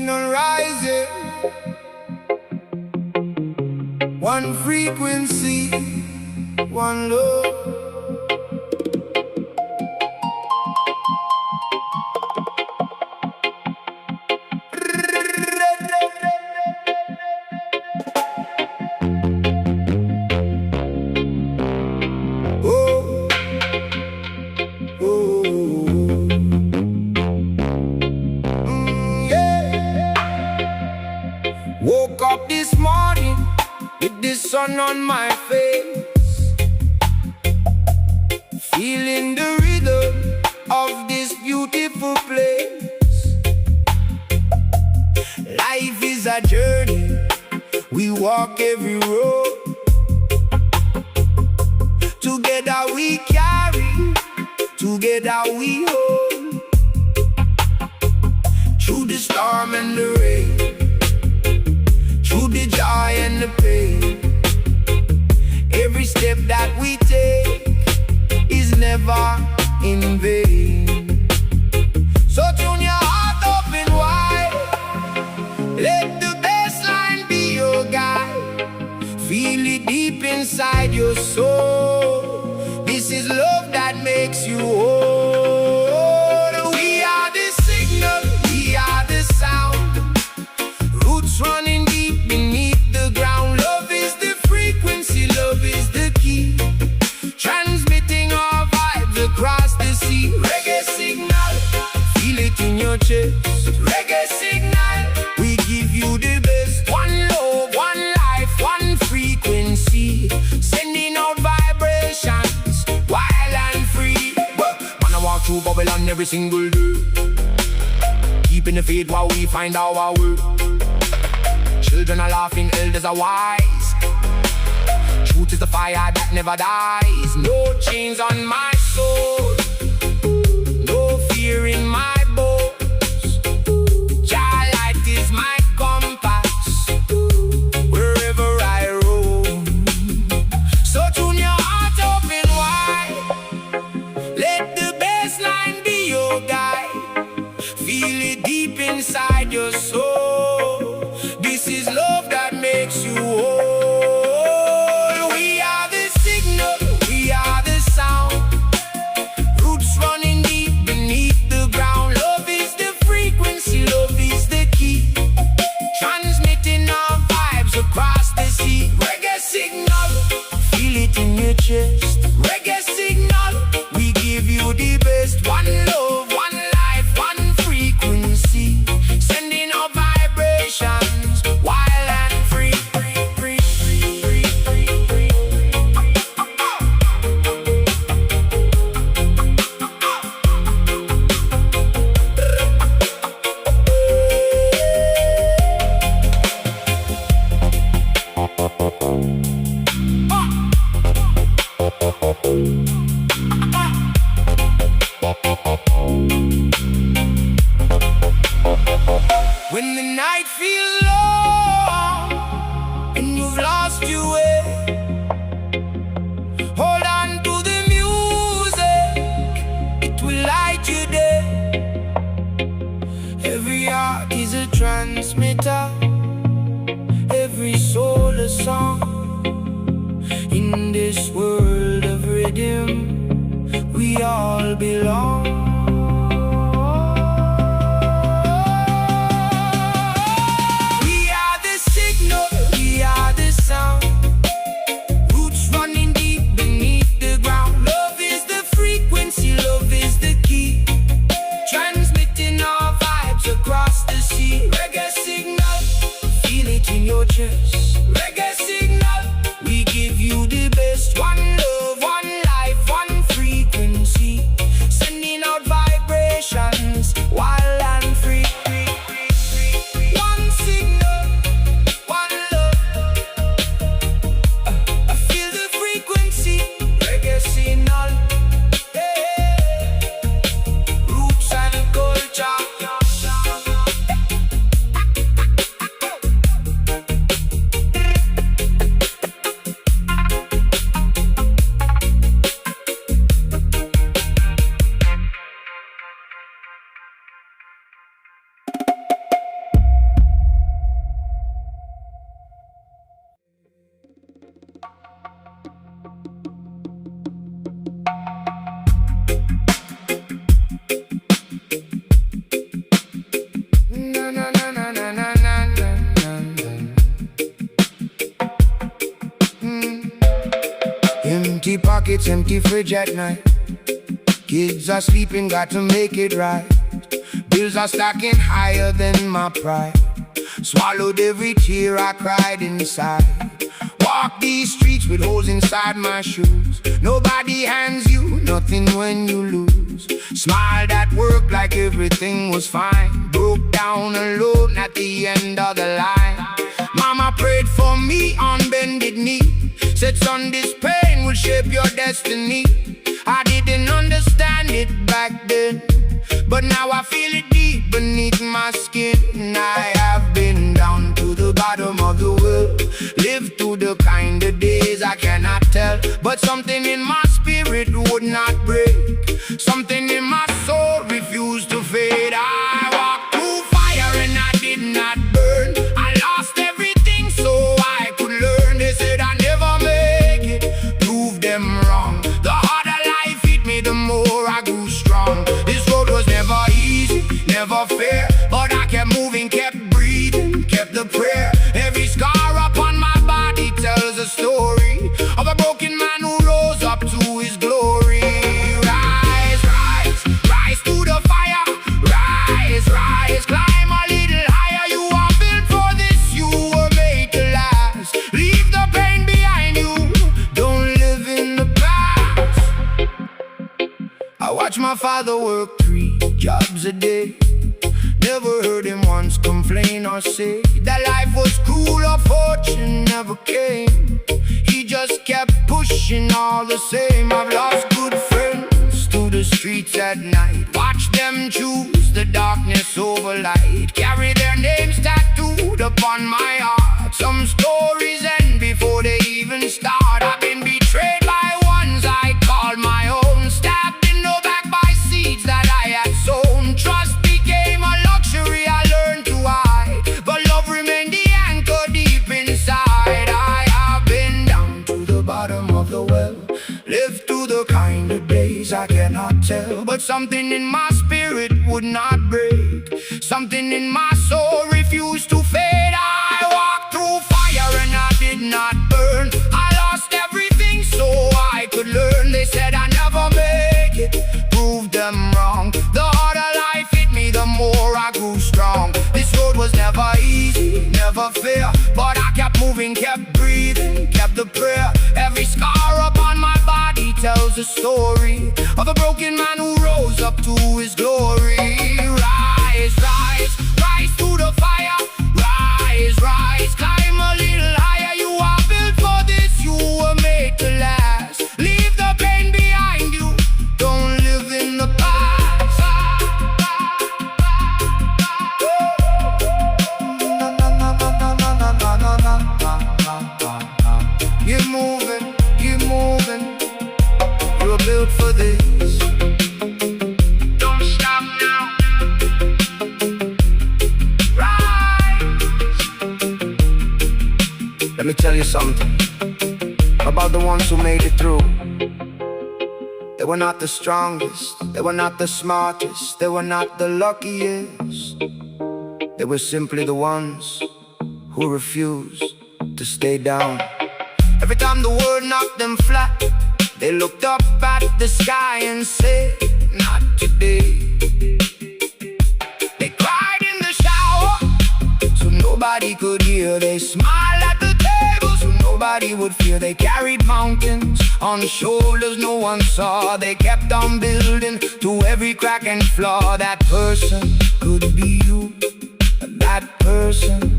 signal rising, one frequency, one love. Woke up this morning with the sun on my face, feeling the rhythm of this beautiful place. Life is a journey, we walk every road. Together we carry, together we hold. Through the storm and the rain, through the joy and the pain, every step that we take is never in vain. So tune your heart open wide, let the bass line be your guide. Feel it deep inside your soul, this is love that makes you whole. We are the signal, we are the sound, roots running deep beneath the ground. Love is the frequency, love is the key, transmitting our vibes across the sea. Reggae signal, feel it in your chest. Reggae signal, we give you the best. One love, one life, one frequency, sending out vibrations, wild and free. Man, I walk through Babylon every single day, keeping the faith while we find our way. Children are laughing, elders are wise. Truth is the fire that never dies. No chains on my soul, no fear in my bones. Jah light is my compass, wherever I roam. So tune your heart open wide, let the bass line be your guide. Feel it deep inside your soul, this is love that makes you whole. We are the signal, we are the sound, roots running deep beneath the ground. Love is the frequency, love is the key, transmitting our vibes across the sea. Reggae signal, feel it in your chest. Reggae signal, we give you the best. One love, one life, one frequency, sending out vibrations, wild and free. When the night feels long and you've lost your way, hold on to the music, it will light your day. Every heart is a transmitter, every soul a song. In this world of rhythm, we all belong. Reggae signal, we give you the best. One love, one life, one frequency, sending out vibrations, wild and free. One signal, one love, I feel the frequency. Reggae signal, yeah. Roots and culture. pockets empty, fridge at night. Kids are sleeping, got to make it right. Bills are stacking higher than my pride. Swallowed every tear I cried inside. Walk these streets with holes inside my shoes. Nobody hands you nothing when you lose. Smiled at work like everything was fine. Broke down alone at the end of the line. Mama prayed for me on bended knee. Said, son, this pain will shape your destiny. I didn't understand it back then, but now I feel it deep beneath my skin. I have been down to the bottom of the well, lived through the kind of days I cannot tell. But something in my spirit would not break. Something in my soul refused to fade. I walked through fire and I did not burn. I lost everything so I could learn. They said I never make it, proved them wrong. The harder life hit me, the more I grew strong. This road was never easy, never fair, but I kept moving, kept breathing, kept the prayer. Every scar upon my body tells a story of a broken man who rose up to his glory. Rise, rise, rise through the fire. Rise, rise, climb a little higher. You are built for this, you were made to last. Leave the pain behind you, don't live in the past. I watch my father work 3 jobs a day. Never heard him once complain or say that life was cruel or fortune never came. He just kept pushing all the same. I've lost good friends to the streets at night. Watch them choose the darkness over light. Carry their names tattooed upon my heart. Some stories end before they even start. I've been betrayed by ones I called my own. Stabbed in the back by seeds that I had sown. Trust became a luxury I learned to hide, but love remained the anchor deep inside. I have been down to the bottom of the well, lived through the kind of days I cannot tell. But something in my spirit would not break. Something in my soul refused to fade. I walked through fire and I did not burn. I lost everything so I could learn. They said I never make it, proved them wrong. The harder life hit me, the more I grew strong. This road was never easy, never fair, but I kept moving, kept breathing, kept the prayer. Every scar upon my body tells a story of a broken man who rose up to his glory. Rise, rise, rise through the fire. Rise, rise, climb a little higher. You are built for this, you were made to last. Leave the pain behind you, don't live in the past. Keep moving, keep moving. You're built for this. Don't stop now. Rise. Let me tell you something about the ones who made it through. They were not the strongest, they were not the smartest, they were not the luckiest. They were simply the ones who refused to stay down. Every time the world knocked them flat, they looked up at the sky and said, not today. They cried in the shower so nobody could hear. They smiled at the table so nobody would fear. They carried mountains on shoulders no one saw. They kept on building to every crack and flaw. That person could be you, and that person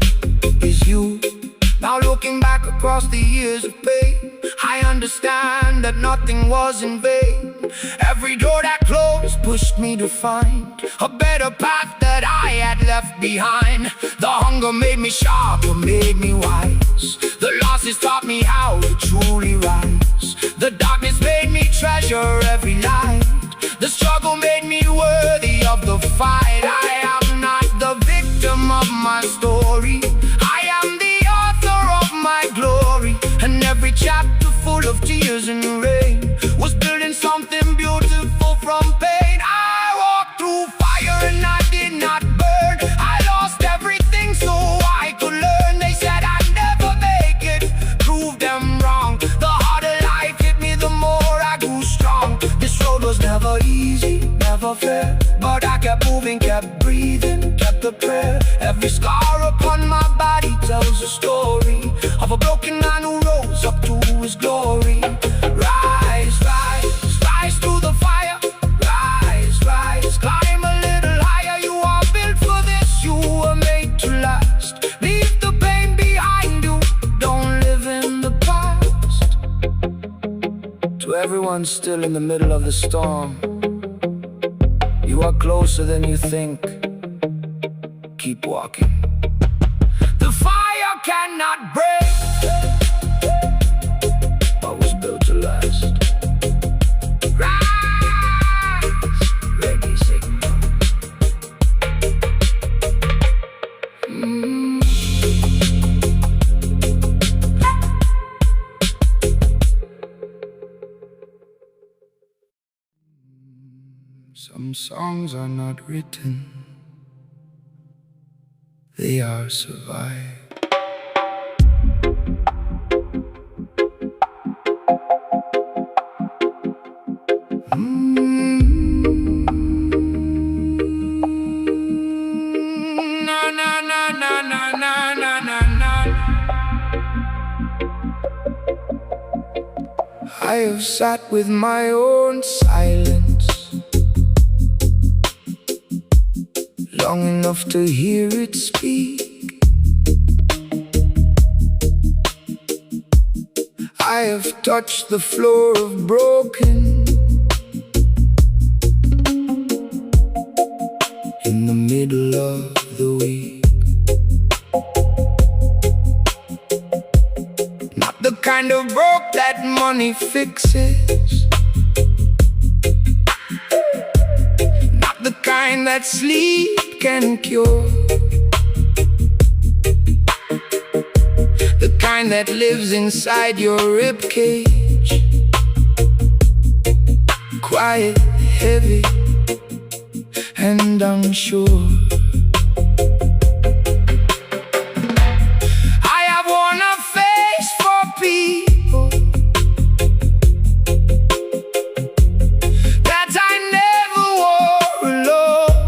is you. Now looking back across the years of pain, I understand that nothing was in vain. Every door that closed pushed me to find a better path that I had left behind. The hunger made me sharper, made me wise. The losses taught me how to truly rise. The darkness made me treasure every light. The struggle made me worthy of the fight. I am not the victim of my story, I am the author of my glory. And every chapter full of tears and rain was building something beautiful from pain. I walked through fire and I did not burn. I lost everything so I could learn. They said I'd never make it, proved them wrong. The harder life hit me, the more I warfare, but I kept moving, kept breathing, kept the prayer. Every scar upon my body tells a story of a broken man who rose up to his glory. Rise, rise, rise through the fire. Rise, rise, climb a little higher. You are built for this, you were made to last. Leave the pain behind you, don't live in the past. To everyone still in the middle of the storm, you are closer than you think. Keep walking. The fire cannot break what was built to last. Rise, reggae signal. Some songs are not written, they are survived. Na na na na na na na na na. I have sat with my own silence long enough to hear it speak. I have touched the floor of broken in the middle of the week. Not the kind of broke that money fixes, not the kind that sleep can cure, the kind that lives inside your ribcage, quiet, heavy, and unsure. I have worn a face for people that I never wore alone.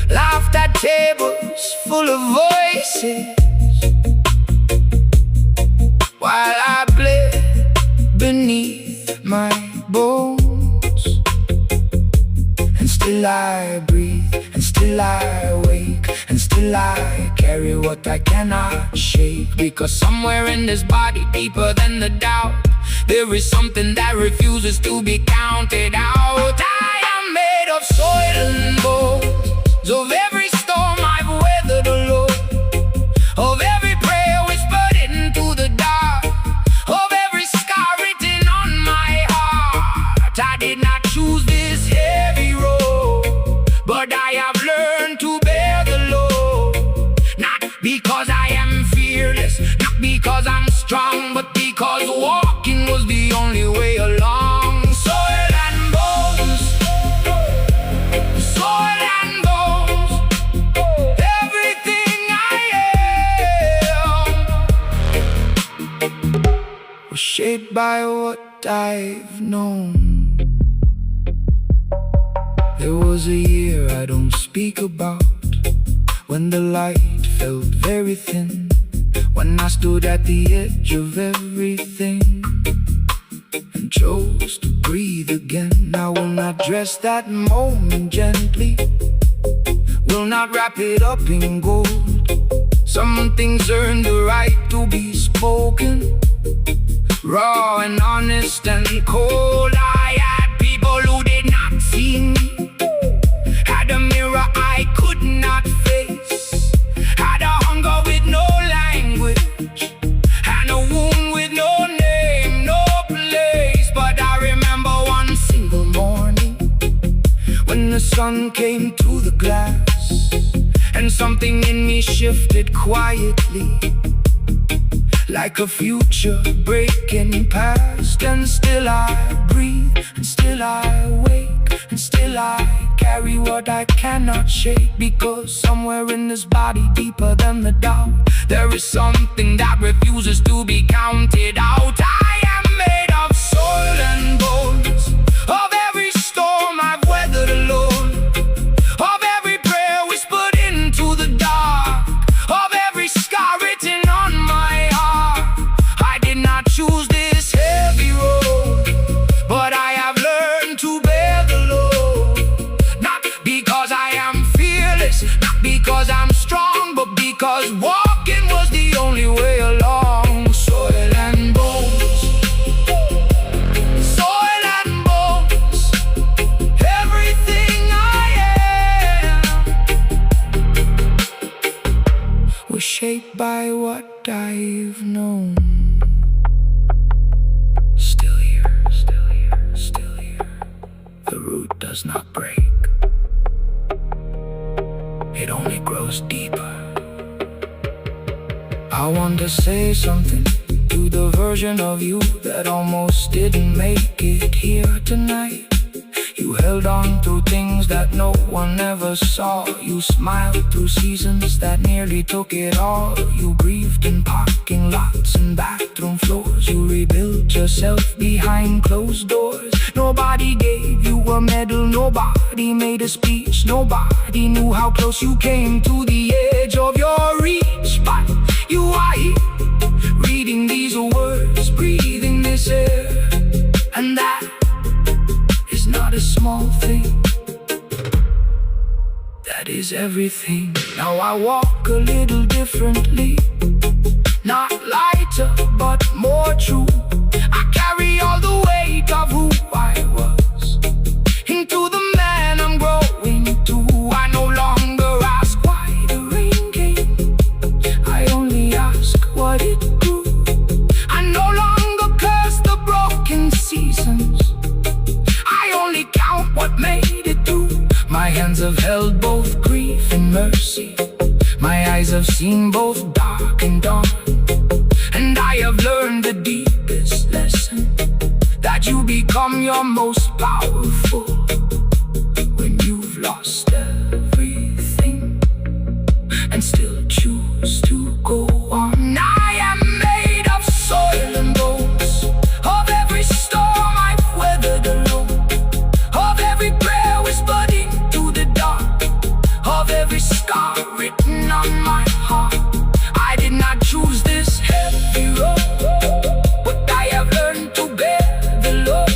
Laughed at tables full of voices while I bled beneath my bones. And still I breathe, and still I wake, and still I carry what I cannot shake. Because somewhere in this body, deeper than the doubt, there is something that refuses to be counted out. I am made of soil and bones, of every storm I've weathered alone, of every prayer whispered into the dark, of every scar written on my heart. I did not choose this heavy road, but I have learned to bear the load. Not because I am fearless, not because I'm strong, but because walking was the only way along. Soil and bones, soil and bones, everything I am was shaped by what I've known. There was a year I don't speak about, when the light felt very thin, when I stood at the edge of everything and chose to breathe again. I will not dress that moment gently, will not wrap it up in gold. Some things earn the right to be spoken, raw and honest and cold. I had people who did not see me, had a mirror I could not face, had a hunger with no language, and a wound with no name, no place. But I remember one single morning when the sun came through the glass, and something in me shifted quietly, like a future breaking past. And still I breathe, and still I wake, and still I carry what I cannot shake. Because somewhere in this body, deeper than the doubt, there is something that refuses to be counted out. I am made of soil and bones, because I'm strong, but because walking was the only way along. Soil and bones, soil and bones, everything I am was shaped by what I've known. Still here, still here, still here. The root does not break. It only grows deeper. I want to say something to the version of you that almost didn't make it here tonight. You held on through things that no one ever saw. You smiled through seasons that nearly took it all. You grieved in parking lots and bathroom floors. You rebuilt yourself behind closed doors. Nobody gave you a medal, nobody made a speech. Nobody knew how close you came to the edge of your reach. But you are here, reading these words, breathing this air. And that is not a small thing. That is everything. Now I walk a little differently. Not lighter, but more true. I carry all the weight of who I was into the man I'm growing to. I no longer ask why the rain came. I only ask what it grew. I no longer curse the broken seasons. I only count what made it through. My hands have held both grief and mercy. My eyes have seen both dark and dawn. And I have learned the deepest lesson, that you become your most powerful when you've lost everything and still choose to go on. I am made of soil and bones, of every storm I've weathered alone, of every prayer whispered into the dark, of every scar written on my heart. I did not choose this heavy road, but I have learned to bear the load.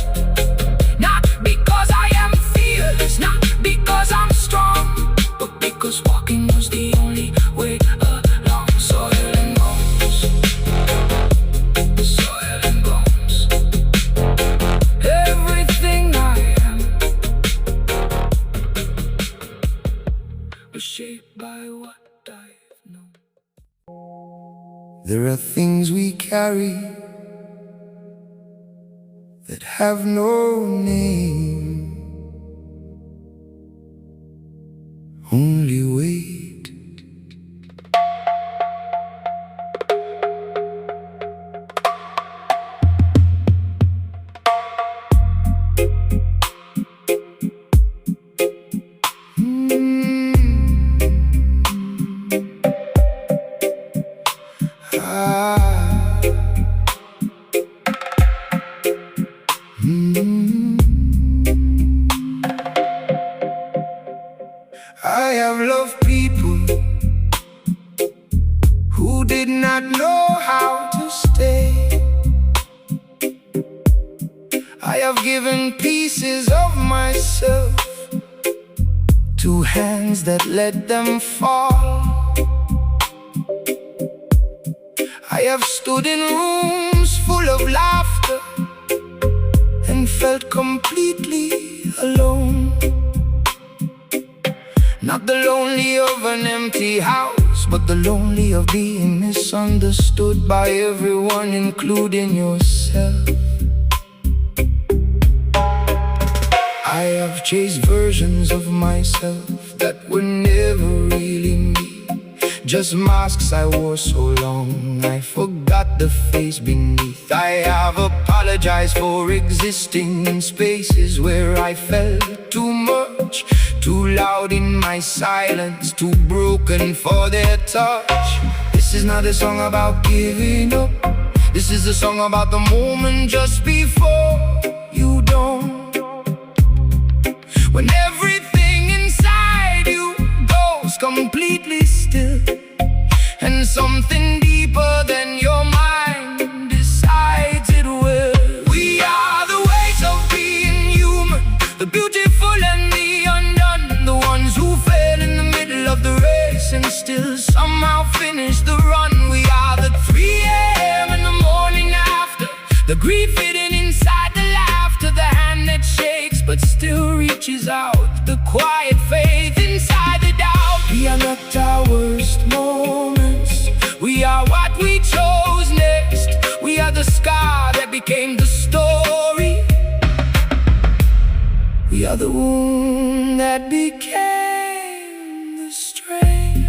Not because I am fearless, not because I'm strong, but because walking was the only way along. Soil and bones, soil and bones, everything I am was shaped by what I've known. There are things we carry that have no name, only weight. I have loved people who did not know how to stay. I have given pieces of myself to hands that let them fall. I have stood in rooms full of laughter and felt completely alone. Not the lonely of an empty house, but the lonely of being misunderstood by everyone, including yourself. I have chased versions of myself that were never really me, just masks I wore so long I forgot the face beneath. I have apologized for existing in spaces where I felt too much, too loud in my silence, too broken for their touch. This is not a song about giving up. This is a song about the moment just before you don't. When everything inside you goes completely still, and something deeper than your mind decides it will. We are the weight of being human, the beautiful and the undone, the ones who fell in the middle of the race. race and still somehow finish the run. We are the 3 a.m. in the morning after, the grief hidden inside the laughter, the hand that shakes but still reaches out, the quiet faith inside the doubt. We are not our worst moments, we are what we chose next. We are the scar that became the story, we are the wound that became the strain.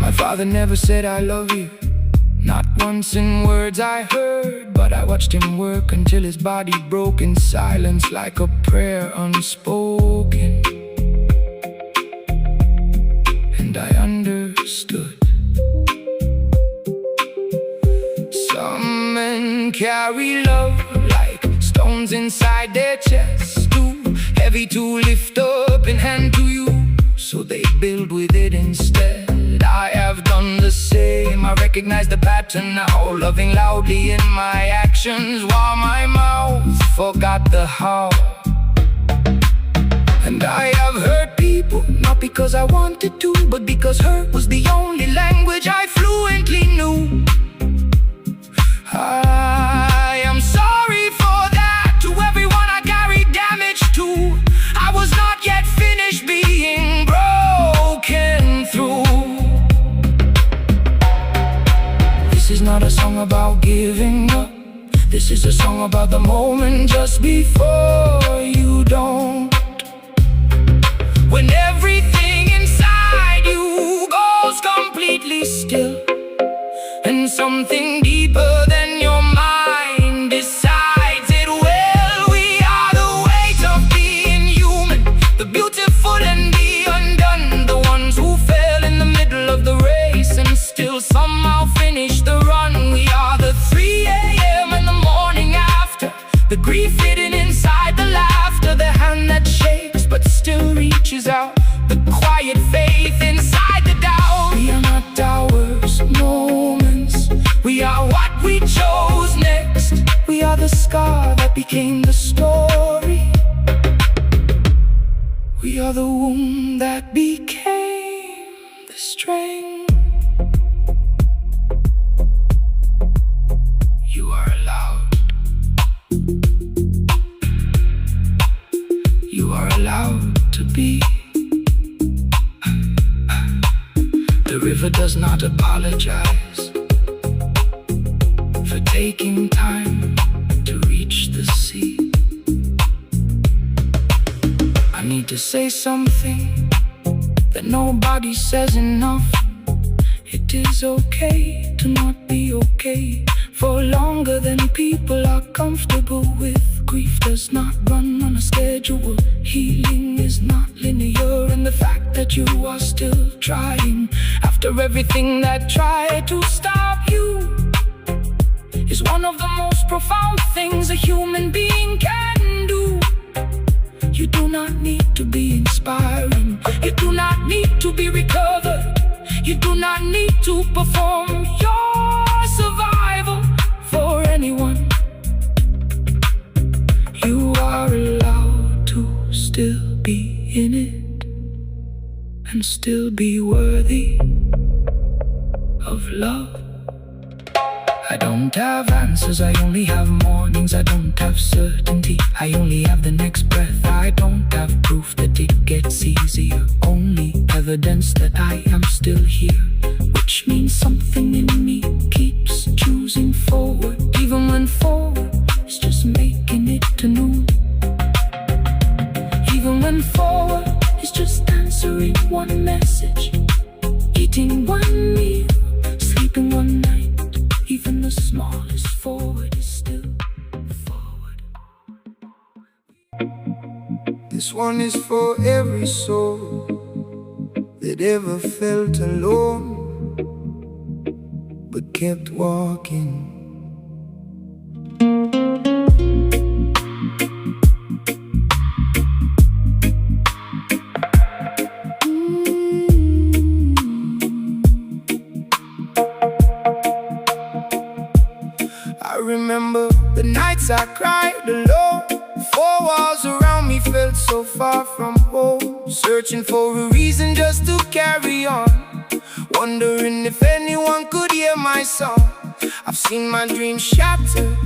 My father never said I love you, not once in words I heard, but I watched him work until his body broke in silence like a prayer unspoken. And I understood. Some men carry love like stones inside their chests, too heavy to lift up and hand to you, so they build with it instead. I have done the same, I recognize the pattern now, loving loudly in my actions while my mouth forgot the how. And I have hurt people, not because I wanted to, but because hurt was the only language I fluently knew. I am sorry for that, to everyone I carried damage to. I was not yet finished being broken through. This is not a song about giving up, this is a song about the moment just before you don't. When everything inside you goes completely still, and something deeper than your mind decides it will. We are the weight of being human, the beautiful and the undone, the ones who fell in the middle of the race and still somehow finish the run. We are the 3 a.m. in the morning after, the grief hidden inside the laughter, the hand that shakes but still reaches out, the quiet faith inside the doubt. We are not our worst moments, we are what we chose next. We are the scar that became the story, we are the wound that became the strain. You are allowed, you are allowed to be. The river does not apologize for taking time to reach the sea. I need to say something that nobody says enough. It is okay to not be okay for longer than people are comfortable with. Grief does not run on a schedule, healing is not linear, and the fact that you are still trying after everything that tried to stop you is one of the most profound things a human being can do. You do not need to be inspiring, you do not need to be recovered, you do not need to perform your survival for anyone. You are allowed to still be in it and still be worthy of love. I don't have answers, I only have mornings. I don't have certainty, I only have the next breath. I don't have proof that it gets easier, only evidence that I am still here, which means something in me keeps choosing forward, even when forward is just making it to noon. Even when forward is just answering one message, eating one meal, sleeping one night. Even the smallest forward is still forward. This one is for every soul that ever felt alone but kept walking. I remember the nights I cried alone, 4 walls around me felt so far far from home, searching for a reason just to carry on, wondering if anyone could hear my song. I've seen my dreams shattered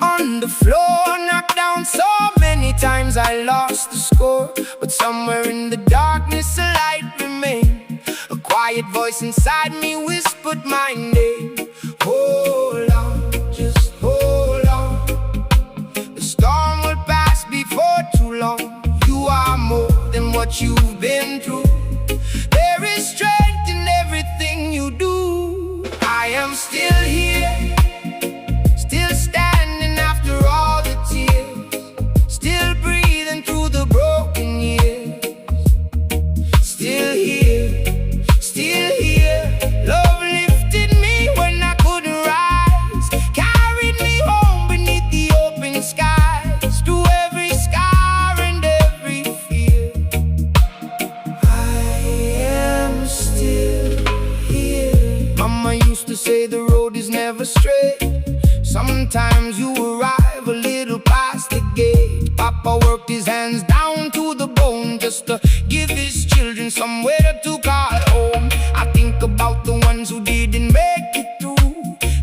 on the floor, knocked down so many times I lost the score. But somewhere in the darkness a light remained. A quiet voice inside me whispered my name. Hold on, just hold on. The storm will pass before too long. You are more than what you've been through. There is strength in everything you do. I am still here, still standing after all the tears, still breathing through the broken years. Still here, still here. Love lifted me when I couldn't rise, carried me home beneath the open skies, through every scar and every fear. I am still here. Mama used to say the road is never straight. Sometimes you arrive a little past the gate. Papa worked his hands down to the bone just to give his children somewhere to call home. I think about the ones who didn't make it through,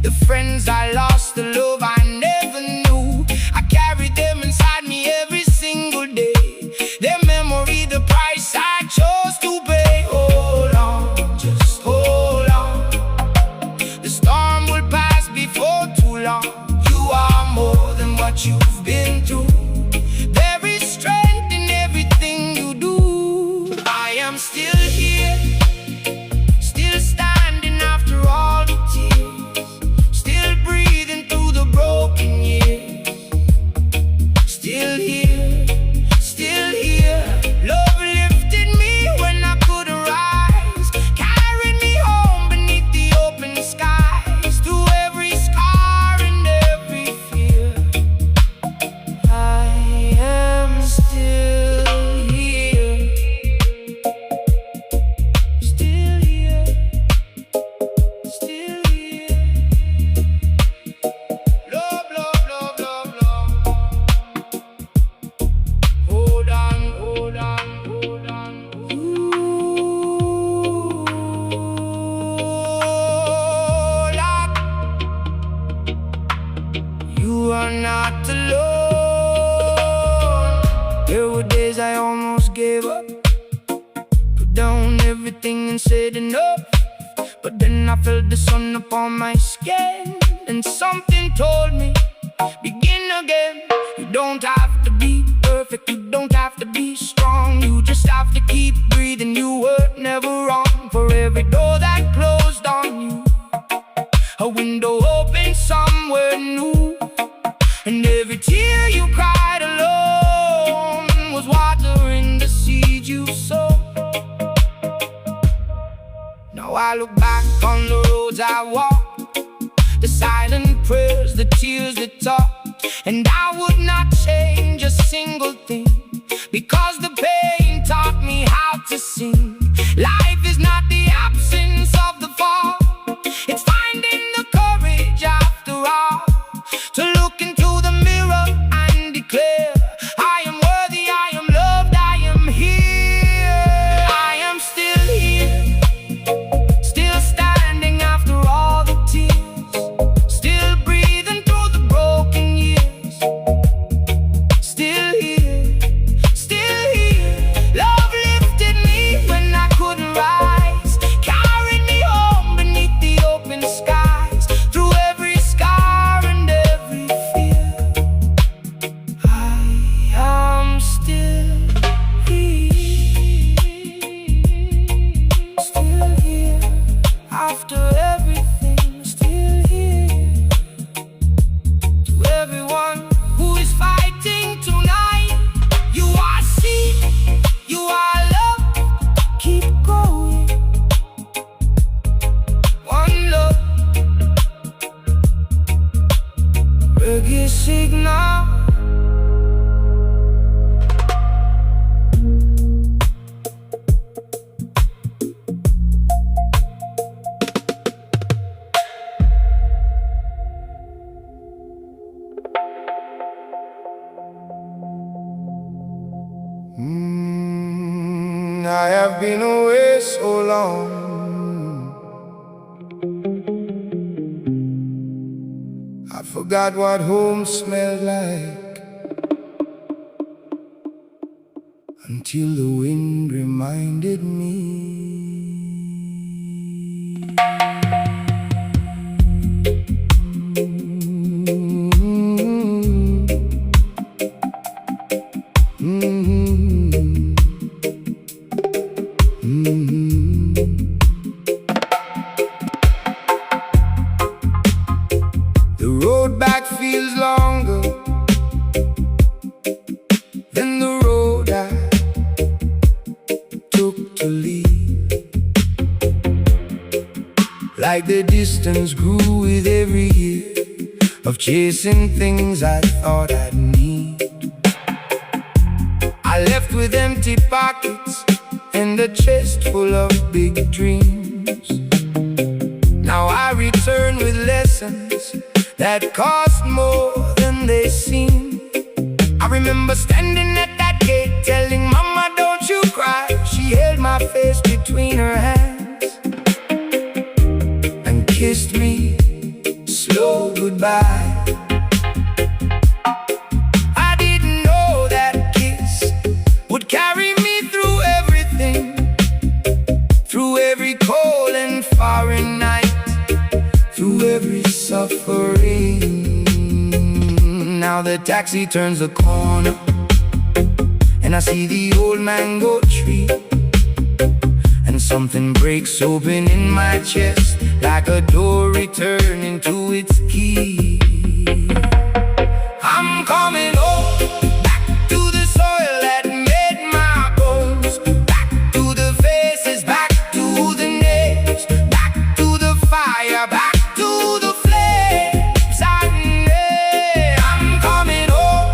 the friends I lost, the love I never knew. I carry them inside me every single day, their memory, the price I chose to pay. Hold on, just hold on. The storm will pass before too long. You are more than what you've been through. There is strength in everything you do. I am still here, still standing after all the tears, still breathing through the broken years. Still here, still here. Love lifted me when I couldn't rise, carried me home beneath the open skies, through every scar and every fear. I am still here, still here, still here. Love, love, love, love, love. Hold on, hold on, hold on. Hold on. You are not alone. There were days I almost gave up, put down everything and said enough. But then I felt the sun upon my skin, and something told me, begin again. You don't have to be perfect, you don't have to be strong, you just have to keep breathing. You were never wrong. For every door that closed on you, a window opened somewhere new. And every tear you cried alone was watering the seed you sowed. Now I look back on the roads I walked, the silent prayers, the tears that talked, and I would not change a single thing, because the pain taught me how to sing. Life is not the absence of the fall, it's finding the courage after all, to look into the mirror and declare, I am worthy, I am loved, I am here. I am still here, still standing after all the tears, still breathing through the broken years. Still here, still here. Love lifted me when I have been away so long. I forgot what home smelled like, until the wind reminded me. The road back feels longer than the road I took to leave. Like the distance grew with every year of chasing things I thought I'd need. I left with empty pockets and a chest full of big dreams. Now I return with lessons that cost more than they seem. I remember standing at that gate telling Mama, don't you cry. She held my face between her hands and kissed me slow goodbye. I didn't know that kiss would carry me through everything, through every cold and foreign night, through every suffering. Now the taxi turns the corner and I see the old mango tree, and something breaks open in my chest like a door returning to its key. I'm coming home, back to the soil that made my bones, back to the faces, back to the names, back to the fire, back to the flames. I'm coming home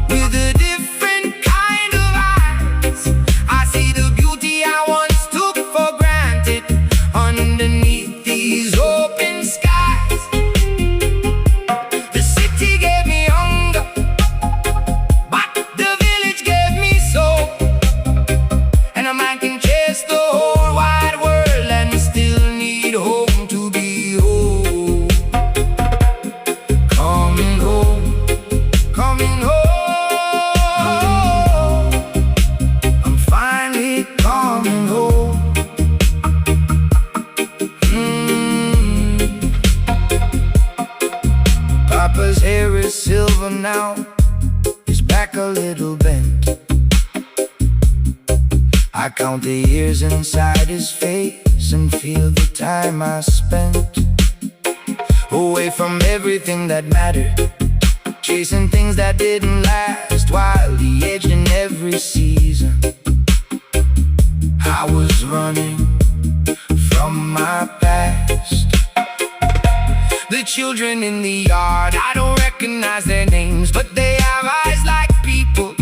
with a different kind of eyes. I see the beauty I once took for granted underneath these open skies. The city gave me hunger, but the village gave me soul. And a man can chase the whole wide world and still need home to be whole. Coming home, coming home. I'm finally coming home. Papa's hair is silver now, his back a little bent. I count the years inside his face and feel the time I spent away from everything that mattered, chasing things that didn't last, while he edged in every season. I was running from my past. The children in the yard, I don't recognize their names, but they have eyes like people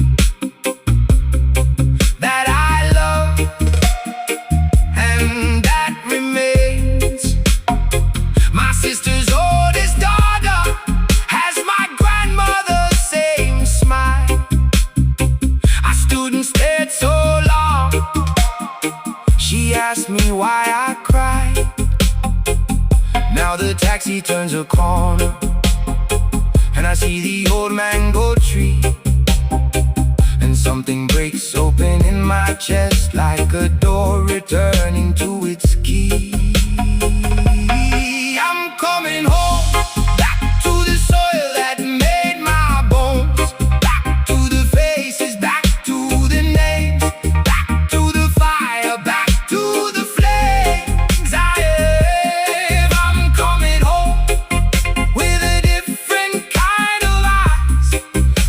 that I love, and that remains. My sister's oldest daughter has my grandmother's same smile. I stood and stared so long, she asked me why I cried. Now the taxi turns a corner and I see the old mango tree, and something breaks open in my chest like a door returning to its key. I'm coming home, back to the soil that made my bones, back to the faces, back to the names, back to the fire, back to the flames. I'm coming home with a different kind of eyes.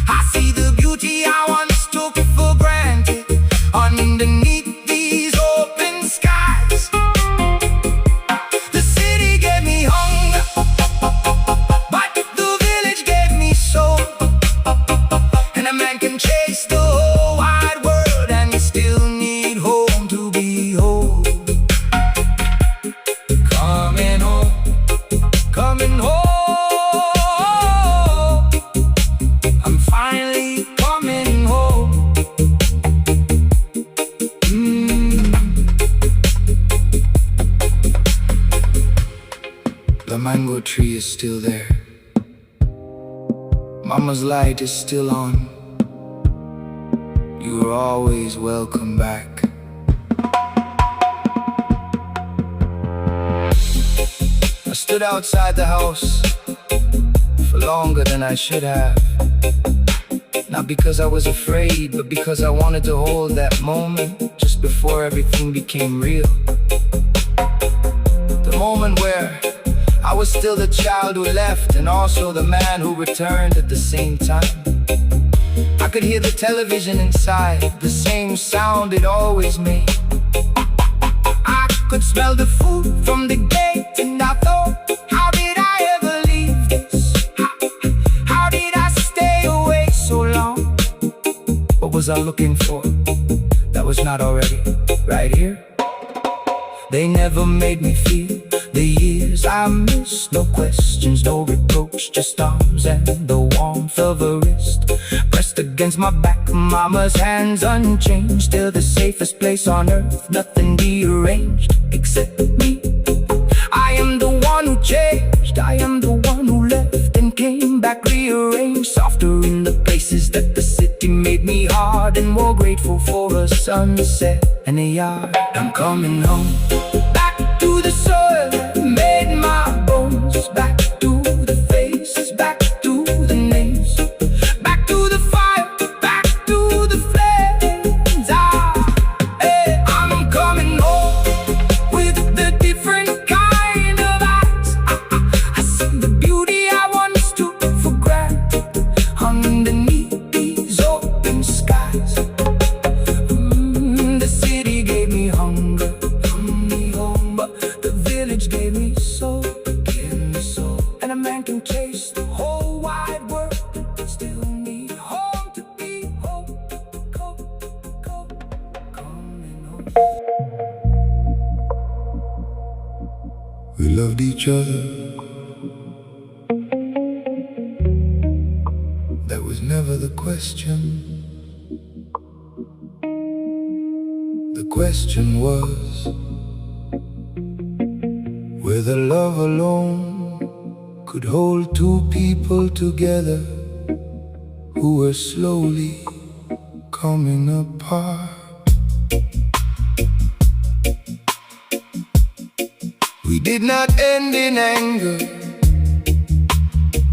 I see the beauty I once took for granted underneath these open skies. mango tree is still there. Mama's light is still on. You are always welcome back. I stood outside the house for longer than I should have. Not because I was afraid, but because I wanted to hold that moment just before everything became real. The moment where I was still the child who left and also the man who returned at the same time. I could hear the television inside, the same sound it always made. I could smell the food from the gate, and I thought, how did I ever leave this? How did I stay away so long? What was I looking for that was not already right here? They never made me feel the years I missed. No questions, no reproach, just arms and the warmth of a wrist pressed against my back. Mama's hands unchanged, still the safest place on earth. Nothing rearranged except me. I am the one who changed, I am the one who left and came back rearranged. Softer in the places that the city made me hard, and more grateful for a sunset and a yard. I'm coming home, back to the soil that made my bones. Back to the faces, back to the names, back to the fire, back to the flames. I'm coming home with the different kind of eyes. I see the beauty I once took for granted underneath these open skies. The city gave me hunger, but the village gave me soul, and a man can chase the whole wide world but still need home to be home. Coming home. We loved each other. That was never the question. The question was whether love alone could hold two people together who were slowly coming apart. We did not end in anger,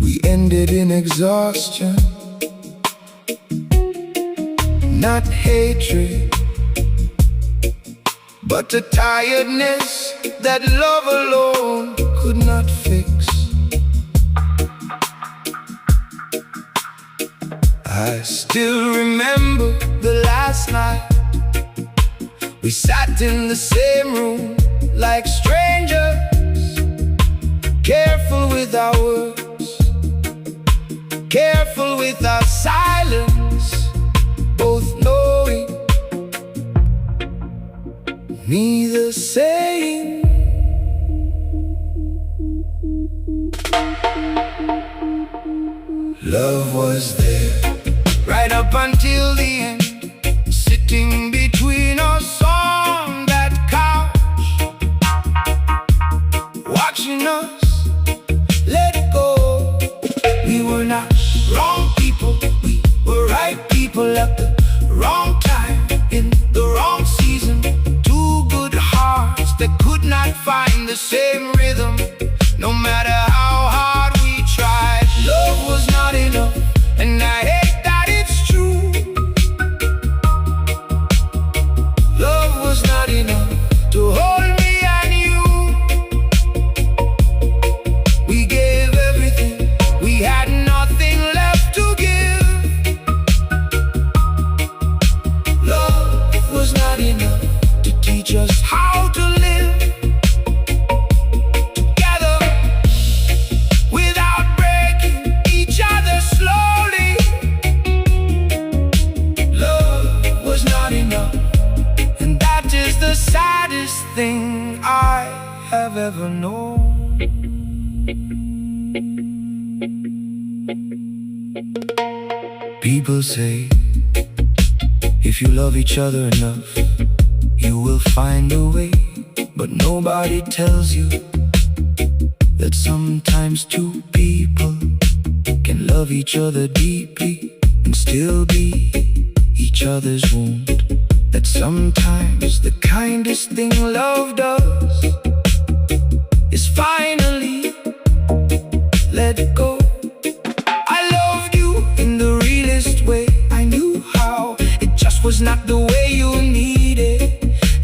we ended in exhaustion. Not hatred, but a tiredness that love alone could not fix. I still remember the last night we sat in the same room like strangers, careful with our words, careful with our silence, both knowing, neither saying. Love was there right up until the end, sitting between us on that couch, watching us let go. We were not wrong people, we were right people at the wrong time, in the wrong season. Two good hearts that could not find the same rhythm, no matter how hard we tried. Love was not enough, and I hate that it's true. Love was not enough to hold me and you. We gave everything, we had nothing left to give. Love was not enough to teach us how to live together without breaking each other slowly. Love was not enough, and that is the saddest thing I have ever known. People say, if you love each other enough, you will find a way. But nobody tells you that sometimes two people can love each other deeply and still be each other's wound. That sometimes the kindest thing love does is finally let go. I loved you in the realest way I knew how. It just was not the way you needed.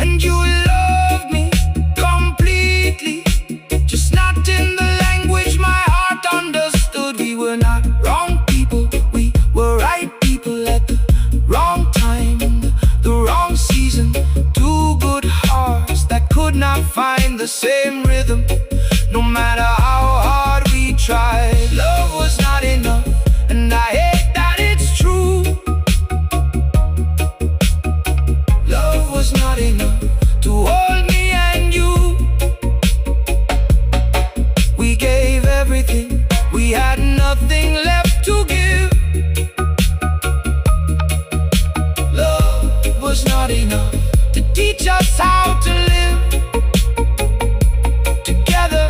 And you loved me completely, just not in the language my heart understood. We were not wrong people, we were right people at the wrong time, the wrong season. Two good hearts that could not find the same rhythm, no matter how hard we tried. Love was not enough, and I hate that it's true. Love was not enough to hold me and you. We gave everything, we had nothing left to give. Love was not enough to teach us how to live together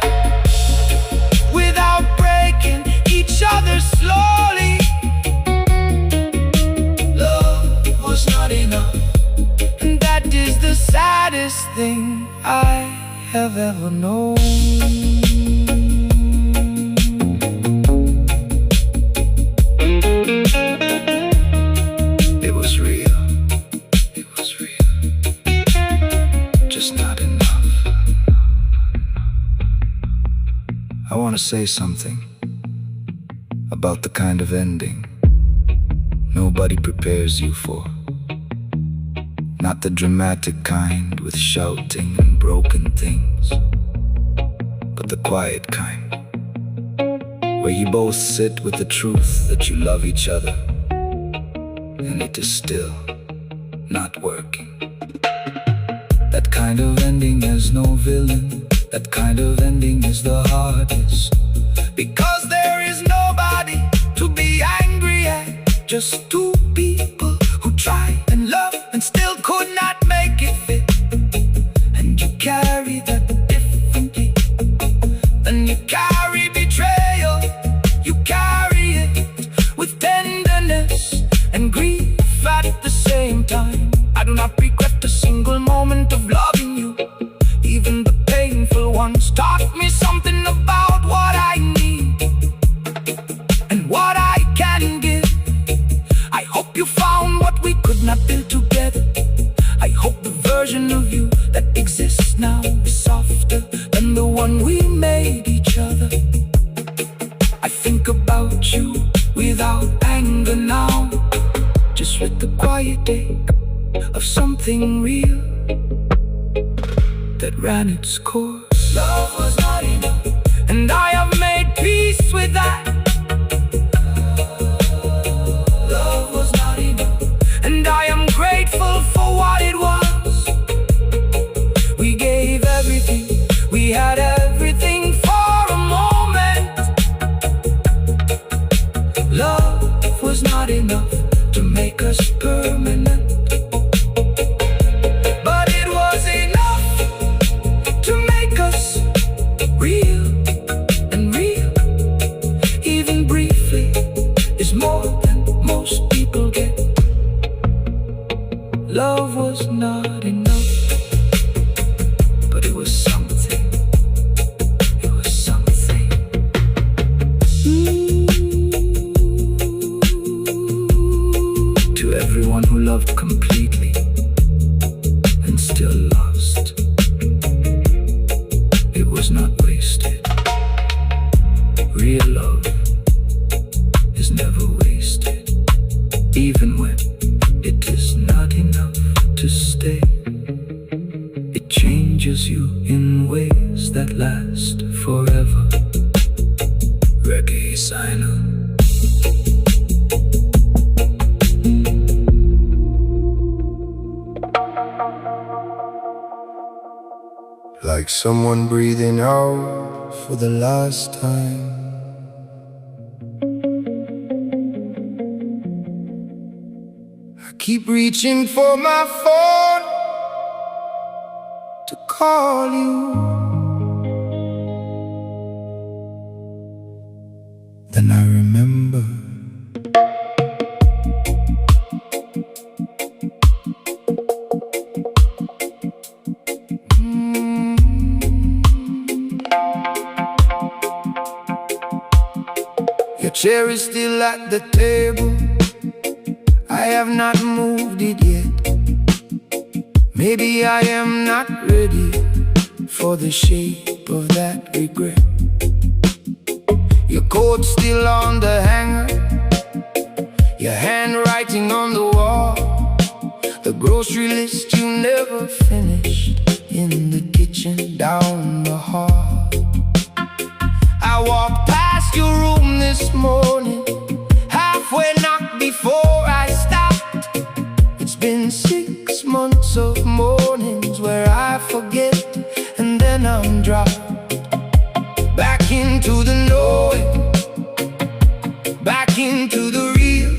without breaking each other slowly. Love was not enough, and that is the saddest thing I have ever known. It was real, it was real, just not enough. I want to say something about the kind of ending nobody prepares you for. Not the dramatic kind with shouting and broken things, but the quiet kind, where you both sit with the truth that you love each other, and it is still not working. That kind of ending has no villain. That kind of ending is the hardest, because there is nobody to be angry at. Just two people who try and love and still could not make it fit. And you carry that differently. Then you carry betrayal, you carry it with tenderness and grief at the same time. I do not regret a single moment of loving you. Even the painful ones taught me something about what I need and what I can give. I hope you found what we could not build together. I hope the version of you that exists now is softer than the one we made each other. I think about you without anger now, just with the quiet ache of something real that ran its course. Love was not enough, and I have made peace with that. Love was not enough, and I am grateful for what it was. We gave everything, we had everything for a moment. Love was not enough to make us permanent. Real, and real, even briefly, is more than most people get. Love was not enough, but it was something. It was something. To everyone who loved completely and still lost, it was not wasted. Real love is never wasted, even when it is not enough to stay. It changes you in ways that last forever. REGGAESIGNAL. Like someone breathing out for the last time. I keep reaching for my phone to call you, than I remember. Your chair is still at the table. I have not moved it yet. Maybe I am not ready for the shape of that regret. Your coat's still on the hanger, your handwriting on the wall, the grocery list you never finished in the kitchen down the hall. I walked past your room this morning, halfway knocked before I stopped. It's been 6 months of mornings where I forget and then I'm dropped back into the knowing, back into the real,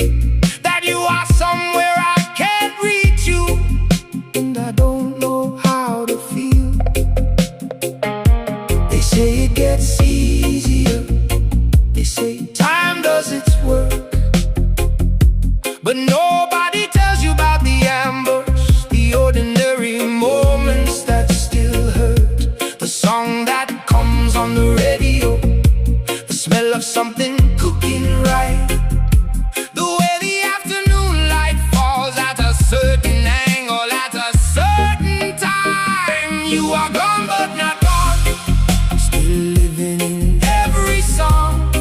that you are somewhere I can't reach you, and I don't know how to feel. They say it gets easier, they say time does its work, but nobody tells you about the ambush, the ordinary moments that still hurt. The song that comes on the radio, the smell of something cooking right, the way the afternoon light falls at a certain angle at a certain time. You are gone but not gone, still living in every song,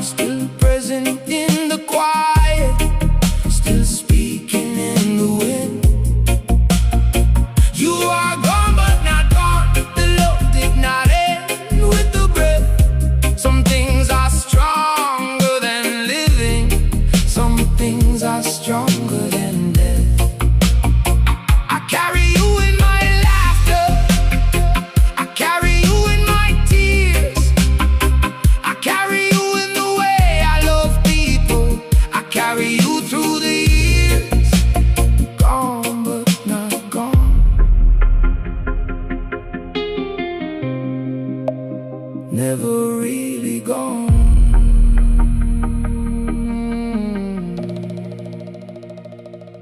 still present in the quiet, still speaking in the wind. You are gone but not gone, the love did not end with the breath. Some things are stronger than living, some things are stronger than death. I carry you in my laughter, I carry you in my tears, I carry you in the way I love people, I carry you through the years. Gone but not gone, never really gone.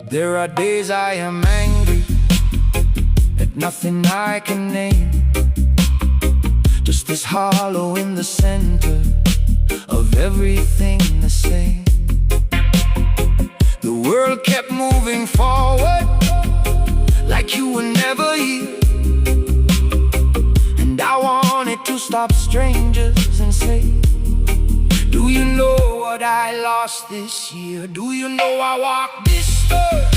There are days I am angry at nothing I can name, just this hollow in the center of everything the same. The world kept moving forward like you were never here, and I wanted to stop strangers and say, do you know what I lost this year? Do you know I walked this earth?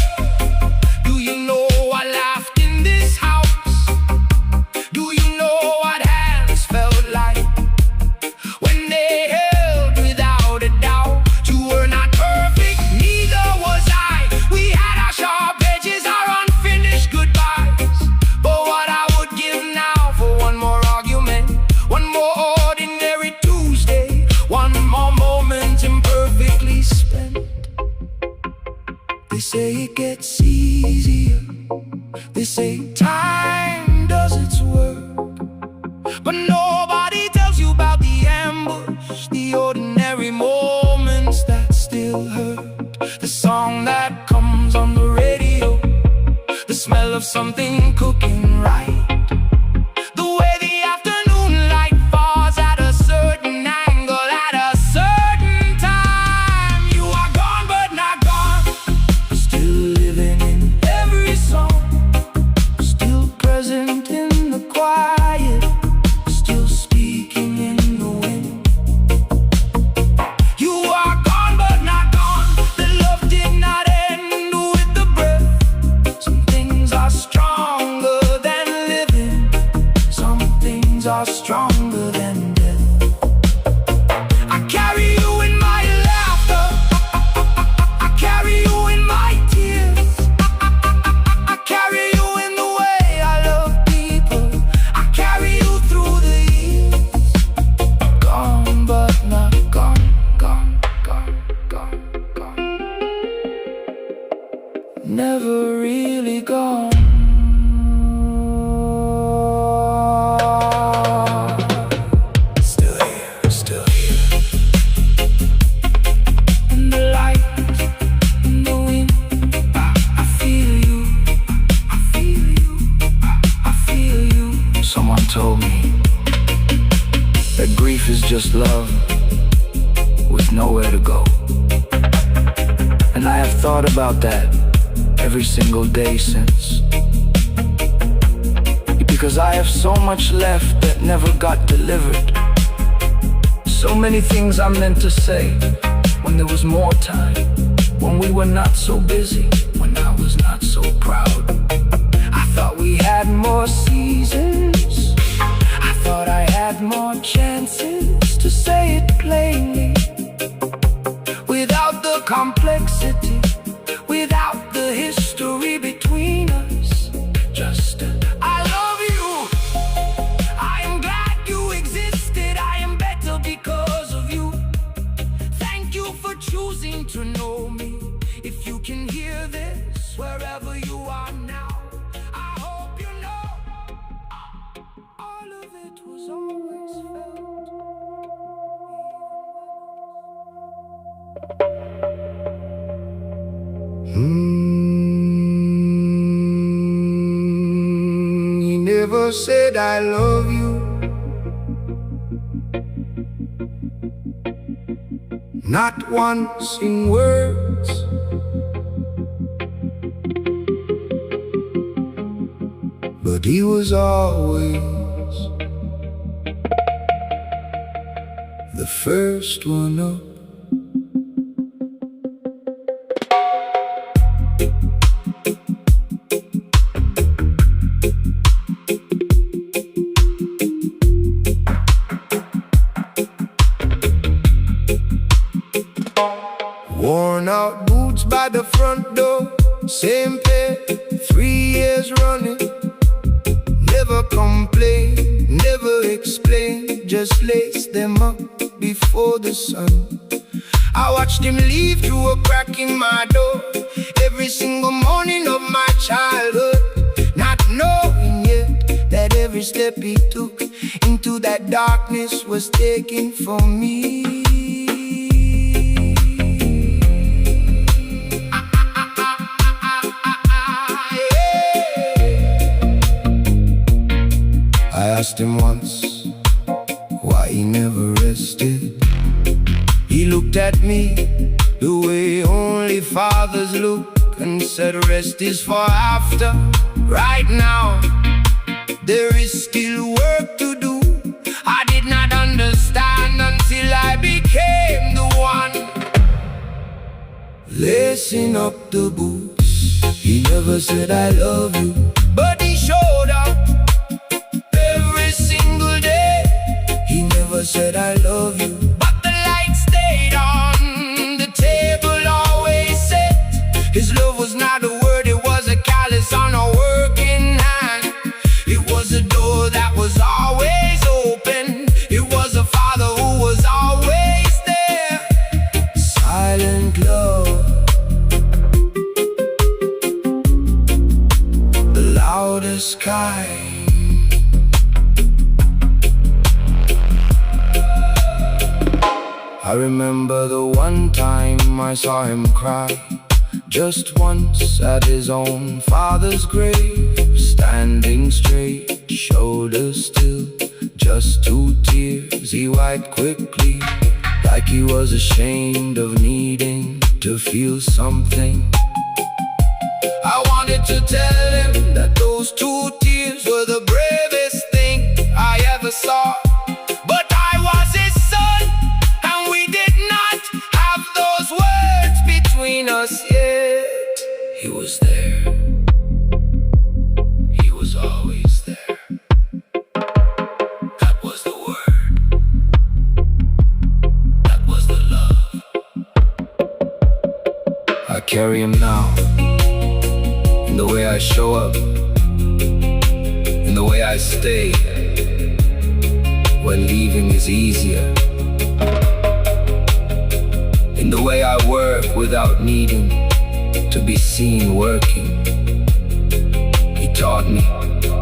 Do you know I laughed in this house? Do you know what hands felt like when they held without a doubt? You were not perfect, neither was I. We had our sharp edges, our unfinished goodbyes, but what I would give now for one more argument, one more ordinary Tuesday, one more moment imperfectly spent. They say it gets easier, they say time does its work, but nobody tells you about the ambush, the ordinary moments that still hurt. The song that comes on the radio, the smell of something cooking right, the way the afternoon light falls at a certain angle at a certain time. You are gone but not gone, still living in every song, still present in the quiet, still speaking in the wind. You are gone but not gone, the love did not end with the breath. Some things are stronger than living. told me that grief is just love with nowhere to go. And I have thought about that every single day since. Because I have so much left that never got delivered. So many things I meant to say when there was more time, when we were not so busy, when I was not so proud. I thought we had more seasons, I thought I had more chances to say it plainly, without the complexity, without the history between us. Just I love you, I am glad you existed, I am better because of you. Thank you for choosing to know me. If you can hear this, wherever you are now, I hope you know all of it was always felt. He never said I love you, not once in words, but he was always the first one up. Worn out boots by the front door, same pair, 3 years running. Never complain, never explain, just lace them up before the sun. I watched him leave through a crack in my door every single morning of my childhood, not knowing yet that every step he took into that darkness was taken from me. I asked him once why he never rested. He looked at me the way only fathers look and said, rest is for after. Right now, there is still work to do. I did not understand until I became the one lacing up the boots. He never said I love you, but he showed up said I love you, but the light stayed on, the table always set. His love was not a word, it was a callus on a working hand. It was a door that was always open, it was a father who was always there. Silent love, the loudest kind. I remember the one time I saw him cry, just once at his own father's grave, standing straight, shoulders still, just 2 tears he wiped quickly, like he was ashamed of needing to feel something. I wanted to tell him that those 2 tears were the bravest thing I ever saw, but I was his son, and we did not have those words between us yet. He was there, he was always there. That was the word, that was the love. I carry him now, in the way I show up, in the way I stay, when leaving is easier, in the way I work without needing to be seen working. He taught me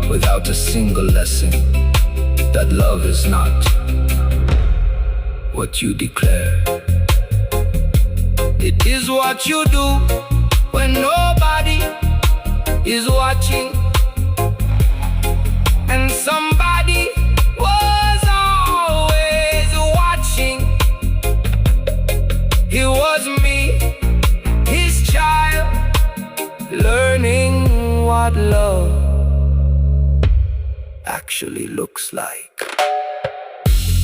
without a single lesson that love is not what you declare. It is what you do when nobody is watching, and somebody what love actually looks like.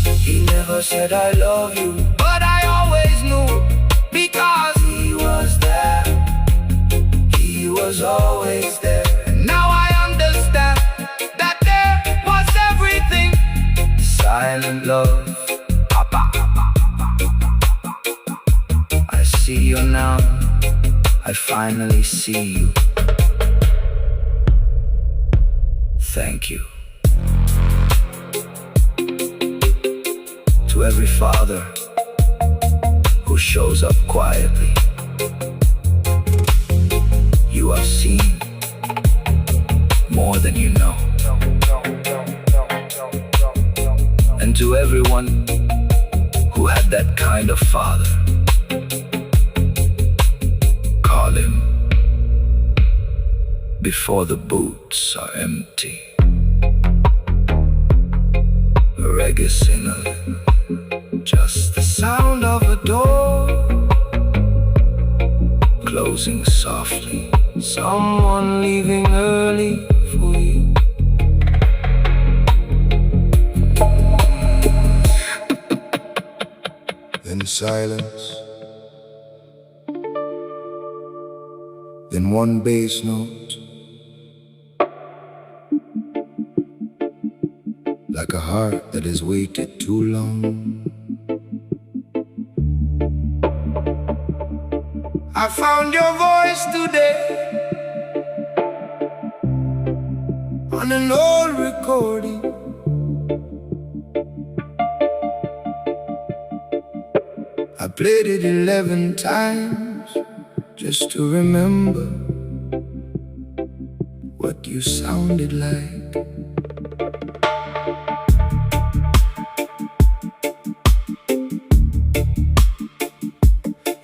He never said I love you, but I always knew, because he was there. He was always there. And now I understand that there was everything. Silent love. I see you now, I finally see you. Thank you. To every father who shows up quietly, you have seen more than you know. And to everyone who had that kind of father, call him before the boots are empty. A reggae signal, just the sound of a door closing softly, someone leaving early for you. Then silence, then one bass note, like a heart that has waited too long. I found your voice today on an old recording. I played it 11 times just to remember what you sounded like.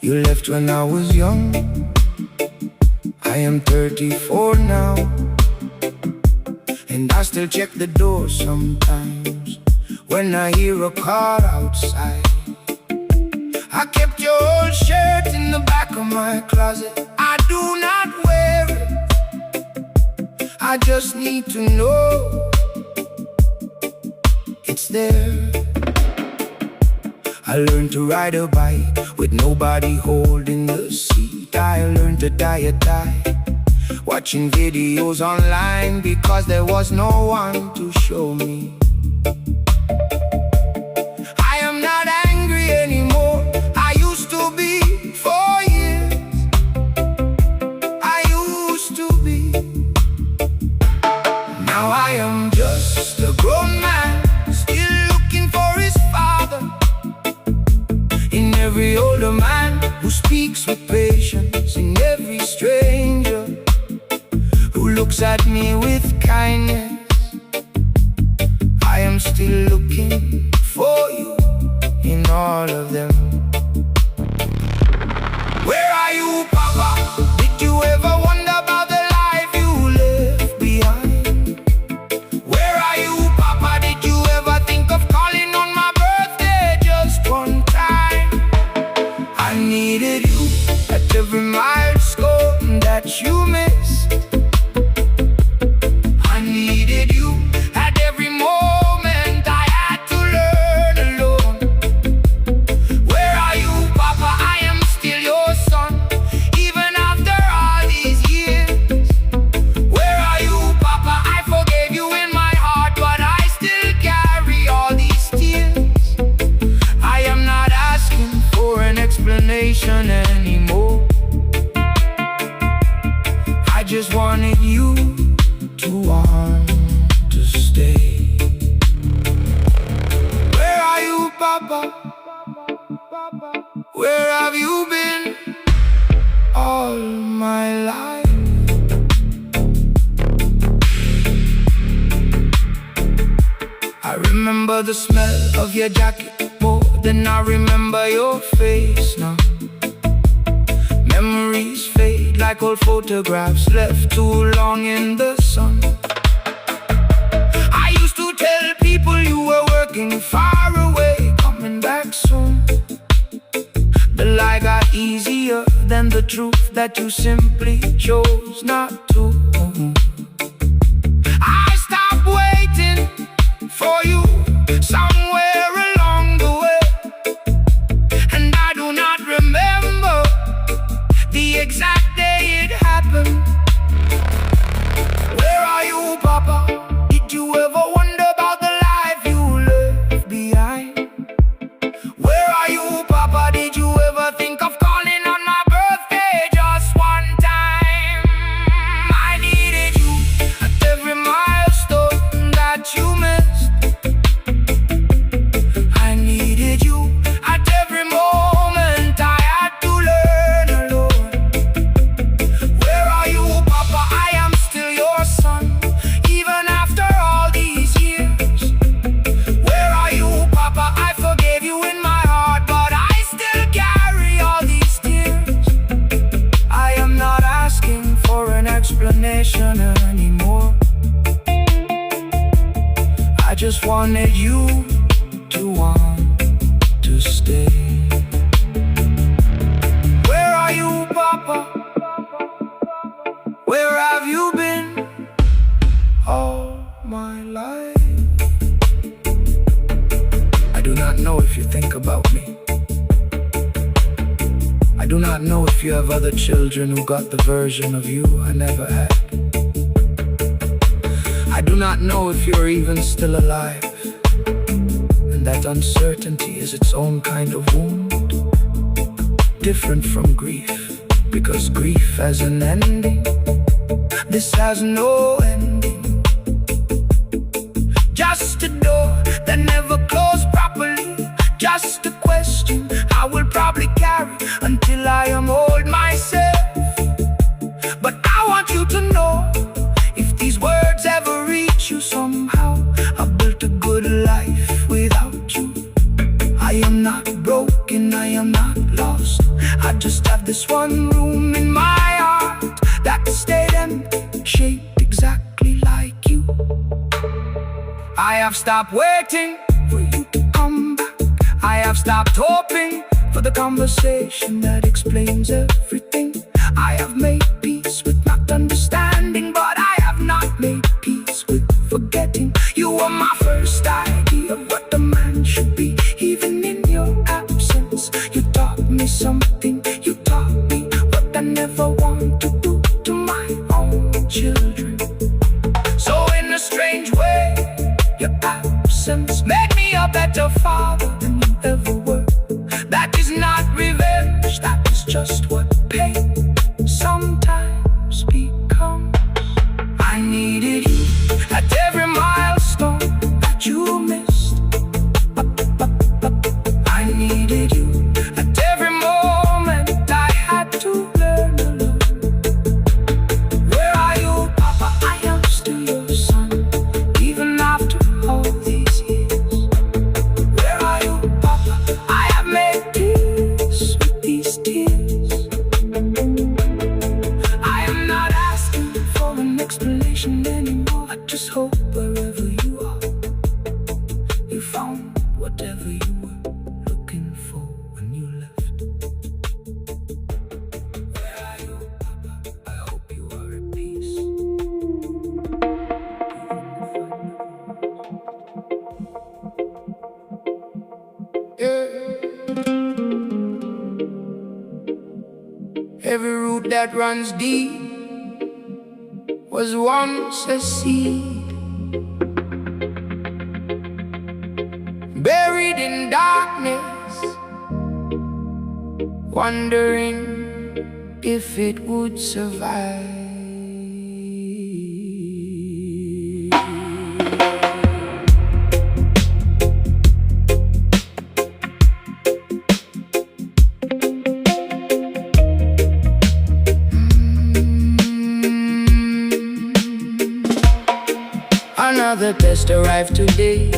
You left when I was young. I am 34 now, and I still check the door sometimes when I hear a car outside. I kept your old shirt in the back of my closet. I do not wear it, I just need to know it's there. I learned to ride a bike with nobody holding the seat. I learned to tie a tie, watching videos online because there was no one to show me. I am not angry anymore. I used to be for years. I used to be. Now I am just a grown man, still looking for his father. In every older man who speaks with patience, in every stranger who looks at me with kindness, I am still looking for you in all of them. Where are you, Papa? Did you ever wonder about the life you left behind? Where are you, Papa? Did you ever think of calling on my birthday just one time? I needed you at every milestone that you missed. I needed you at every moment I had to learn alone. Where are you, Papa? I am still your son, even after all these years. Where are you, Papa? I forgave you in my heart, but I still carry all these tears. I am not asking for an explanation anymore. I just wanted you to want to stay. Where are you, Papa? Where have you been all my life? I remember the smell of your jacket more than I remember your face now. Memories fade like old photographs left too long in the sun. I used to tell people you were working far away, coming back soon. The lie got easier than the truth, that you simply chose not to. just wanted you to want to stay. Where are you, Papa? Where have you been all my life? I do not know if you think about me. I do not know if you have other children who got the version of you I never had. I do not know if you're even still alive, and that uncertainty is its own kind of wound, different from grief, because grief has an ending. This has no ending, just a door that never closed properly, just a question I will probably carry until I am old myself. But I want you to know, if these words ever reach you somehow, I built a good life without you. I am not broken, I am not lost. I just have this one room in my heart that stayed empty, shaped exactly like you. I have stopped waiting for you to come back. I have stopped hoping for the conversation that explains everything. I have made peace with not understanding, but I have not made peace with forgetting. You were my first idea of what a man should be. Even in your absence, you taught me something. You taught me what I never want to do to my own children. So in a strange way, your absence made me a better father than you ever were. That is not revenge, that is just what pain sometimes becomes. I needed you at every milestone that you missed. I needed you at every moment I had to learn alone. Where are you, Papa? I am still your son, even after all these years. Where are you, Papa? I have made peace with these tears. I am not asking for an explanation anymore. I just hope wherever you are, you found whatever you were looking for when you left. Where are you, Papa? I hope you are at peace. Yeah. Every root that runs deep was once a seed, buried in darkness, wondering if it would survive. Another test arrived today.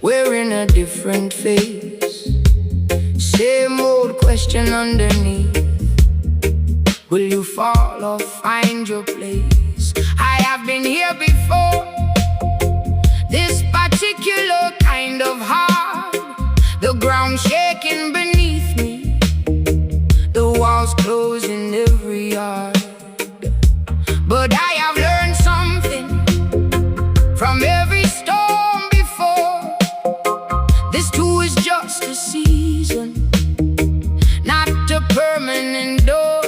We're in a different phase. Same old question underneath. Will you fall or find your place? I have been here before. This particular kind of hard. The ground shaking beneath me, the walls closing every yard. But I have learned something from every storm before. This too is just a season, not a permanent door.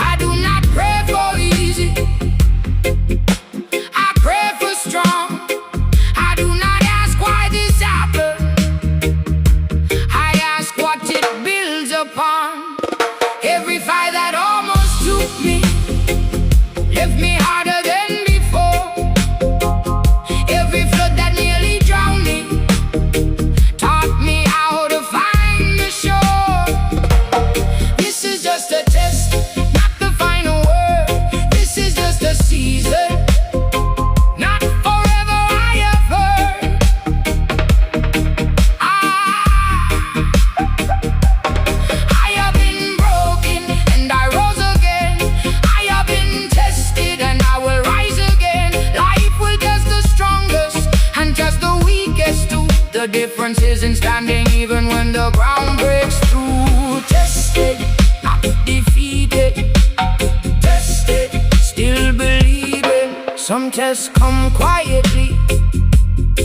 I do not pray for easy, I pray for strong. I do not ask why this happened, I ask what it builds upon. Every fire that almost took me The difference isn't standing even when the ground breaks through. Tested, not defeated. Tested, still believing. Some tests come quietly,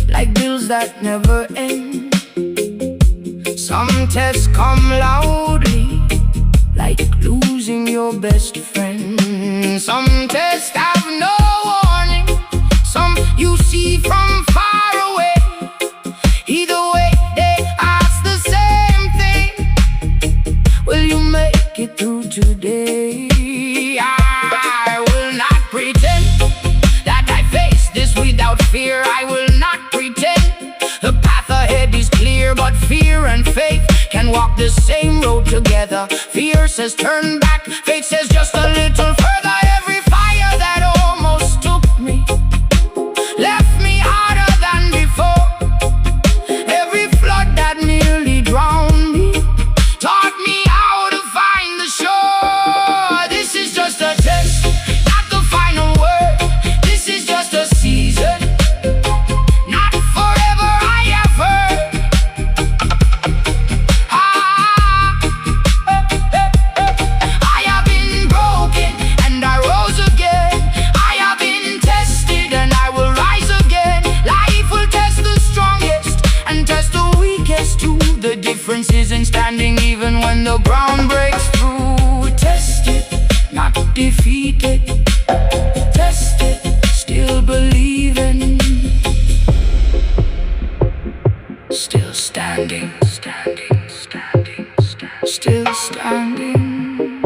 like bills that never end. Some tests come loudly, like losing your best friend. Some tests have no warning, some you see from far away. Either way, they ask the same thing: will you make it through today? I will not pretend that I face this without fear. I will not pretend the path ahead is clear, but fear and faith can walk the same road together. Fear says turn back, faith says just a little further. Every fire that almost took me left me harder than before. Every flood that nearly drowned me taught me how to find the shore. This is just a test, not the final word. This is just a season, not forever, I have heard. I have been broken and I rose again. I have been tested and I will rise again. Life will test the strongest and test the weakest too. The difference isn't standing even when the ground breaks through. Tested, not defeated. Tested, still believing. Still standing, standing, standing, standing. Still standing.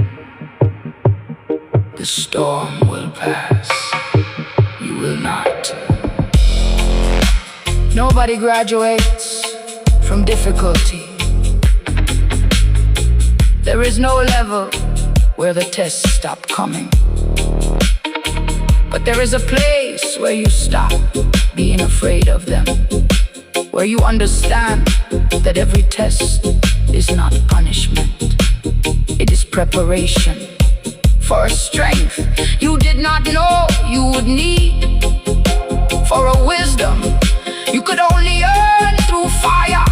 The storm will pass, you will not. Nobody graduates from difficulty. There is no level where the tests stop coming. But there is a place where you stop being afraid of them, where you understand that every test is not punishment. It is preparation for a strength you did not know you would need, for a wisdom you could only earn through fire.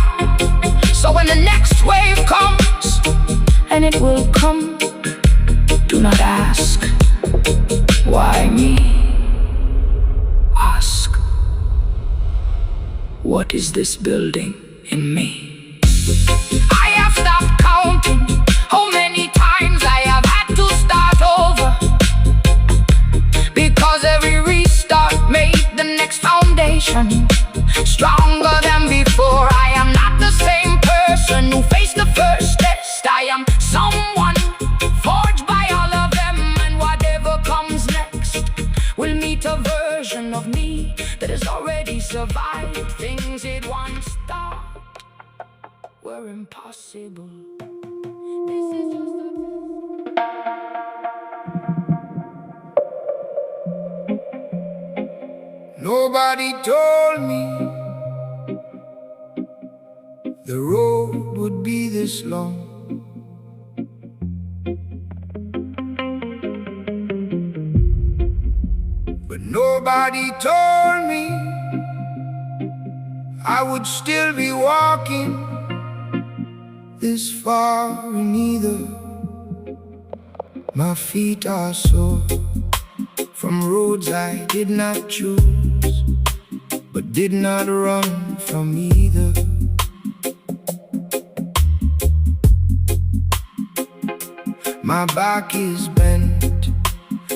So when the next wave comes, and it will come, do not ask, why me? Ask, what is this building in me? I have stopped counting how many times I have had to start over, because every restart made the next foundation stronger than before. I am not the same person who faced the first test. I am someone forged by all of them, and whatever comes next will meet a version of me that has already survived things it once thought were impossible. This is just Nobody told me the road would be this long. But nobody told me I would still be walking this far in either. My feet are sore from roads I did not choose, but did not run from either. My back is bent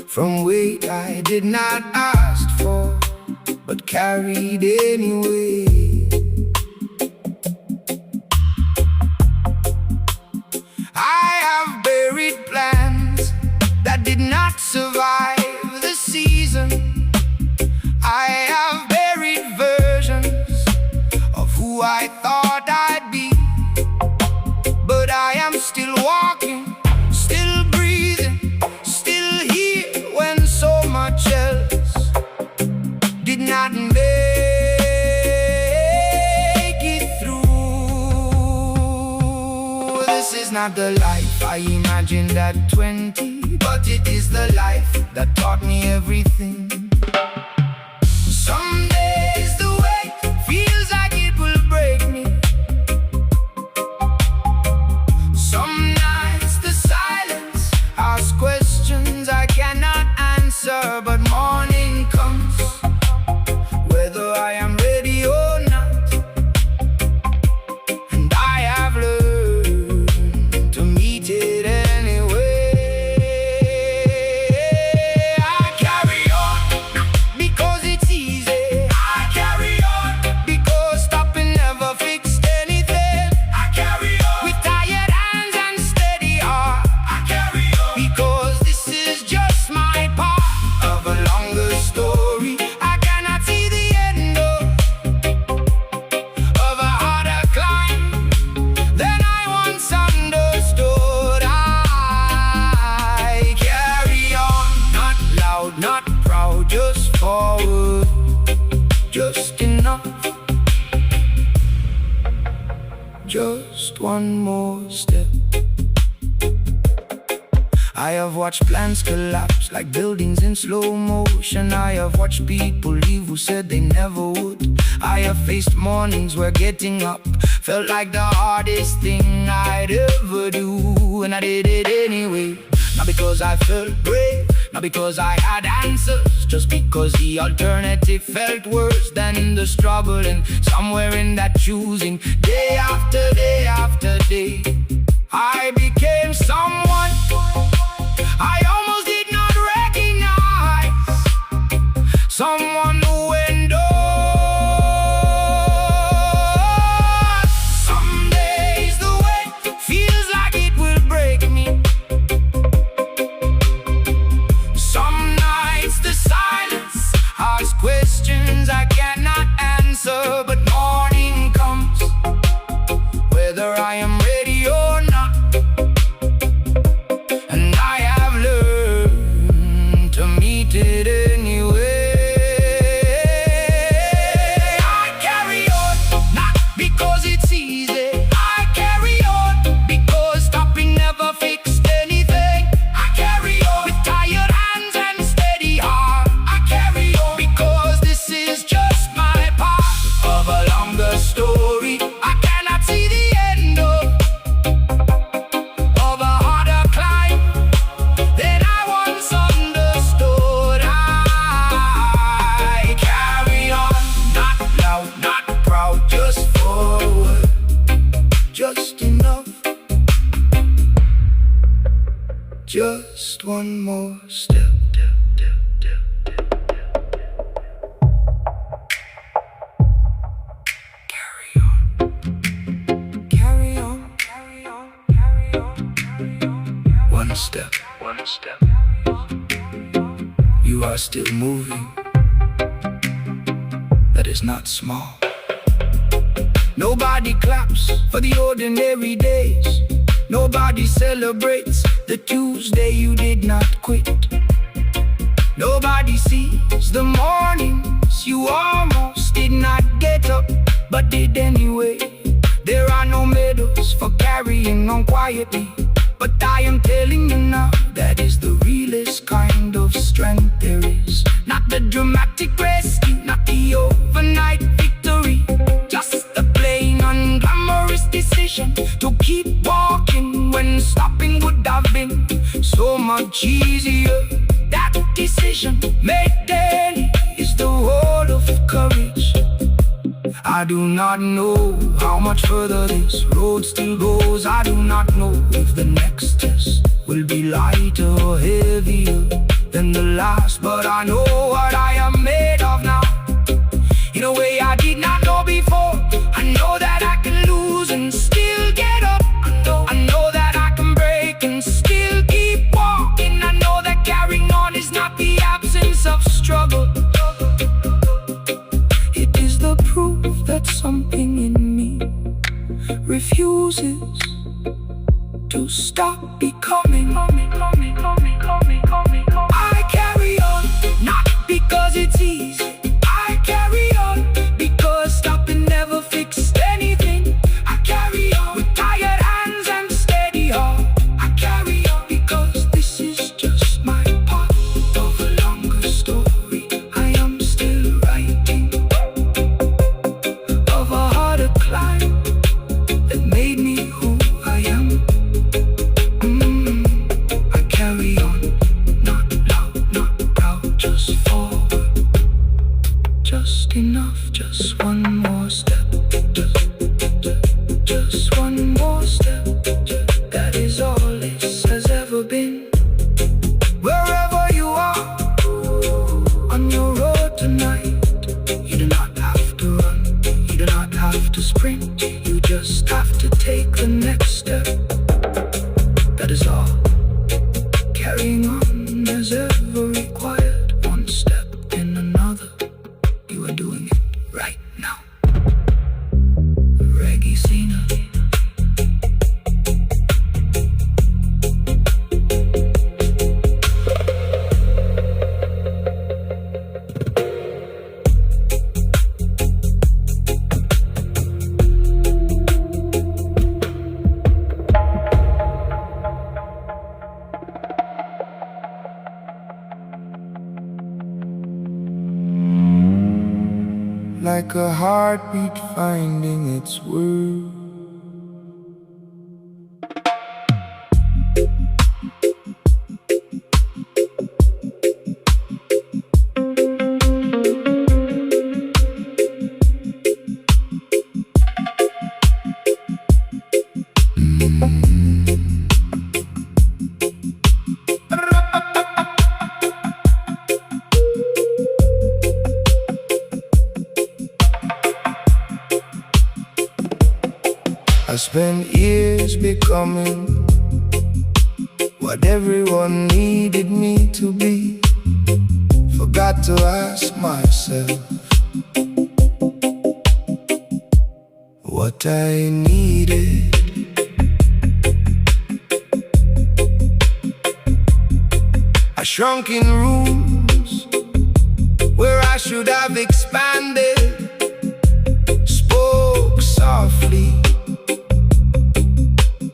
from weight I did not ask for, but carried anyway. I have buried plans that did not survive the season. I have buried versions of who I thought I'd be, but I am still walking, still breathing, still here when so much else did not make it through. This is not the life I imagined at 20, but it is the life that taught me everything. Some days the weight feels like it will break one more step. I have watched plans collapse like buildings in slow motion. I have watched people leave who said they never would. I have faced mornings where getting up felt like the hardest thing I'd ever do. And I did it anyway, not because I felt brave, not because I had answers, just because the alternative felt worse than the struggle. And somewhere in that choosing, day after day after day, I became someone I almost did not recognize. Someone who endured. Some days the weight feels like it will break me. Some nights the silence asks questions I cannot answer. But morning comes, whether I am ready or not. It anyway. I carry on, not because it's easy. I carry on because stopping never fixed anything. I carry on with tired hands and steady heart. I carry on because this is just my part of a longer story I cannot see the end of a harder climb than I once understood. Just enough, just one more step. Carry on, carry on, carry on, carry on, carry on. One step, one step. You are still moving. That is not small. Nobody claps for the ordinary days. Nobody celebrates the Tuesday you did not quit. Nobody sees the mornings you almost did not get up, but did anyway. There are no medals for carrying on quietly, but I am telling you now, that is the realest kind of strength there is. Not the dramatic rescue, not the overnight victory, just the plain unglamorous decision to keep walking when stopping would have been so much easier. That decision made daily is the whole of courage. I do not know how much further this road still goes. I do not know if the next test will be lighter or heavier than the last, but I know what I am made of now, in a way I did not know before. I know that I can lose and still get up. I know that I can break and still keep walking. I know that carrying on is not the absence of struggle. It is the proof that something in me refuses to stop becoming. I carry on, not because it's easy. I carry on because stopping never fixed anything. I carry on with tired hands and steady heart. I carry on because this is just my part of a longer story I am still writing, of a harder climb that made me who I am. I carry on, not loud, not proud, just forward. Just enough, just one more step. Just one more step. That is all this has ever been. Wherever you are on your road tonight, you do not have to run, you do not have to sprint. You just have to take the next step. That is all carrying on has ever required. One step in another. You are doing it right now. REGGAESIGNAL. like a heartbeat finding its word. I spent years becoming what everyone needed me to be. Forgot to ask myself what I needed. I shrunk in rooms where I should have expanded, spoke softly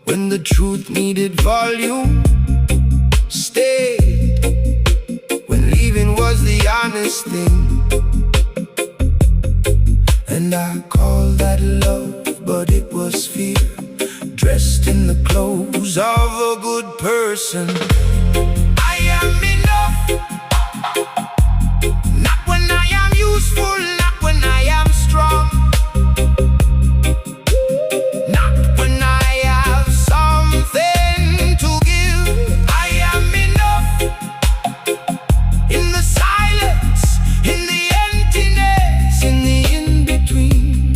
when the truth needed volume, stayed when leaving was the honest thing. And I called that love, but it was fear, dressed in the clothes of a good person. I am enough, not when I am useful, not when I am strong, not when I have something to give. I am enough in the silence, in the emptiness, in the in-between.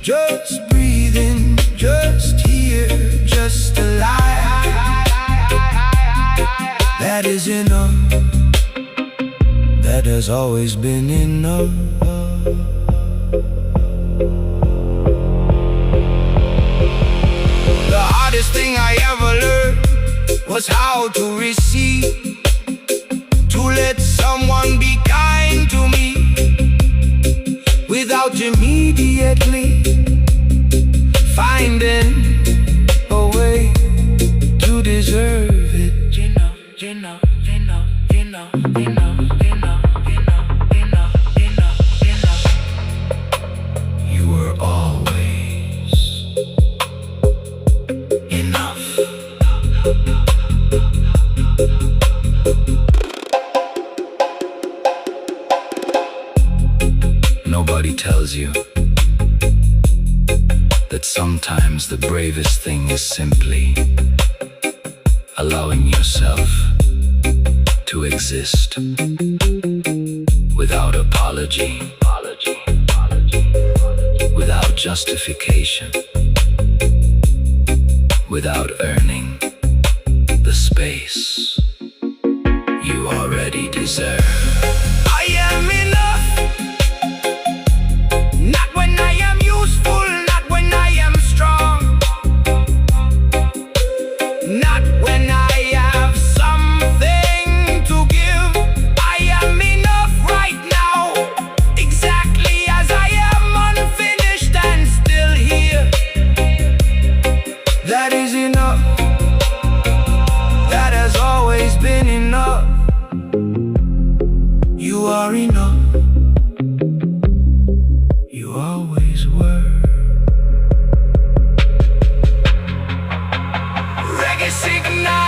Just breathing, just here, just alive. That is enough. That has always been enough. The hardest thing I ever learned was how to receive, to let someone be kind to me without immediately finding a way to deserve it. You know. You were always enough. Nobody tells you that sometimes the bravest thing is simply allowing yourself to exist without apology, without justification, without earning the space you already deserve. I am enough, not when I am useful, not when I am strong, not when I have something to give. I am enough right now, exactly as I am, unfinished and still here. That is enough. That has always been enough. You are enough. You always were. Reggae signal.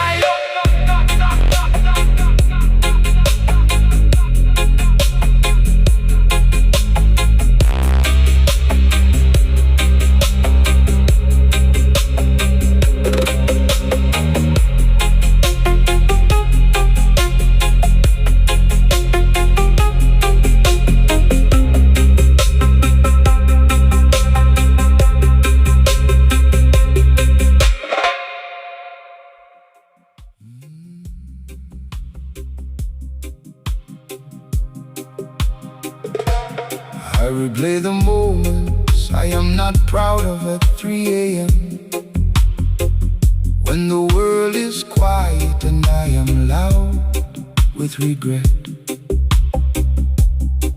I replay the moments I am not proud of at 3 a.m. when the world is quiet and I am loud with regret.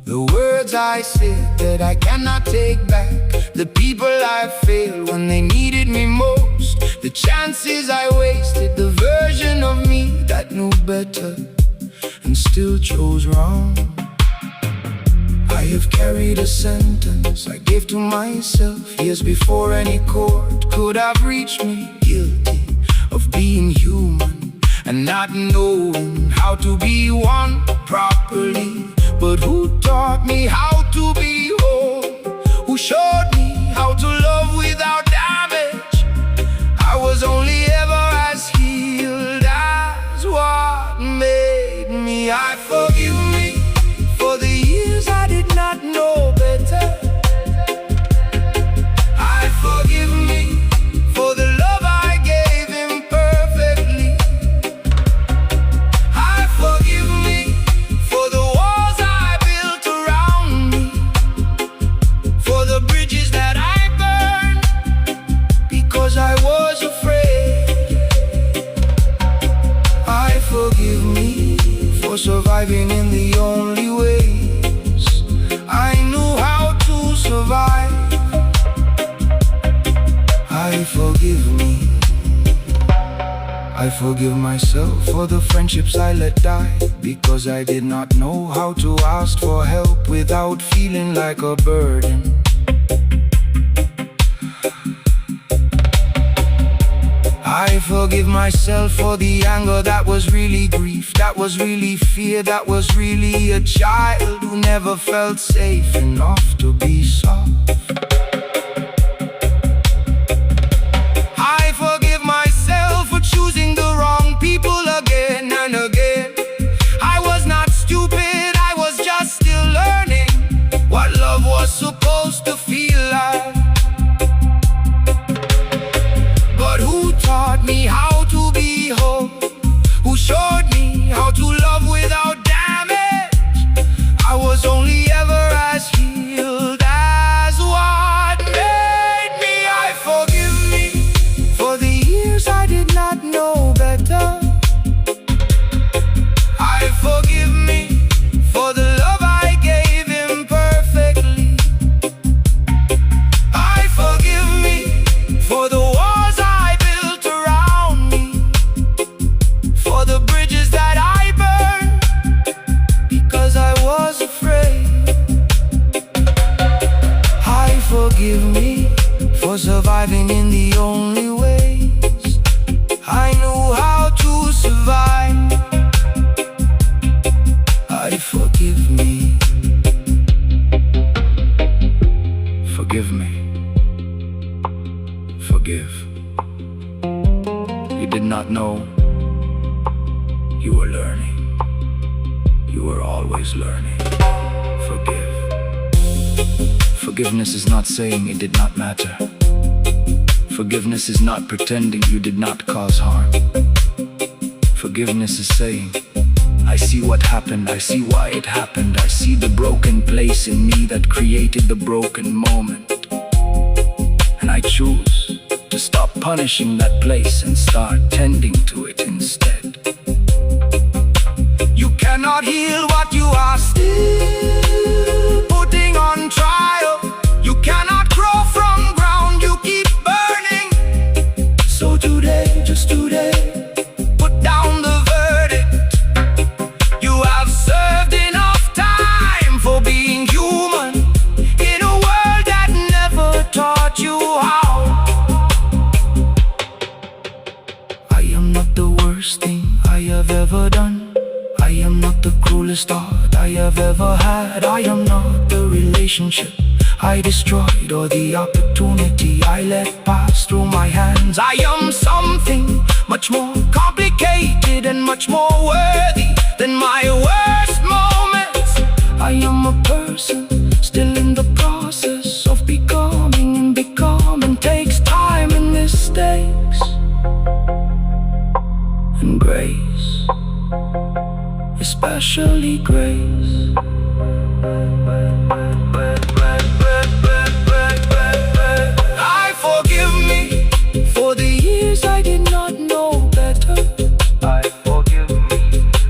The words I said that I cannot take back, the people I failed when they needed me most, the chances I wasted, the version of me that knew better and still chose wrong. I have carried a sentence I gave to myself years before any court could have reached me, guilty of being human and not knowing how to be one properly. But who taught me how to be whole? Who showed me how to love without damage? I was only ever as healed as what made me. I forgive me for the years I did not know better. I forgive me for the love I gave imperfectly. I forgive me for the walls I built around me, for the bridges that I burned because I was afraid. I forgive me for surviving in the only ways I knew how to survive. I forgive me. I forgive myself for the friendships I let die because I did not know how to ask for help without feeling like a burden. I forgive myself for the anger that was really grief, that was really fear, that was really a child who never felt safe enough to be soft. I forgive myself for choosing the wrong people again and again. I was not stupid, I was just still learning what love was supposed to feel like. But who taught me how to be whole? Who showed me how to love without damage? I was only ever as healed as what made me. I forgive me for the years I did not know better. I forgive me for the love I gave imperfectly. I forgive me for the walls I built around me, for the bridges that I burned because I was afraid. I forgive me for surviving in the only ways I knew how to survive. I forgive me. Forgive me. Forgive. You did not know. You were learning. You were always learning. Forgive. Forgiveness is not saying it did not matter. Forgiveness is not pretending you did not cause harm. Forgiveness is saying, I see what happened, I see why it happened, I see the broken place in me that created the broken moment. And I choose to stop punishing that place and start tending to it instead. You cannot heal what you are still putting on trial. You cannot grow from ground you keep burning. So today, just today, put down the verdict. You have served enough time for being human in a world that never taught you how. I am not the worst thing I have ever done. I am not the cruelest thought I have ever had. I am not the relationship I destroyed or the opportunity I let pass through my hands. I am something much more complicated and much more worthy than my worst moments. I am a person still in the process of becoming, and becoming takes time and mistakes and grace, especially grace. I forgive me for the years I did not know better. I forgive me.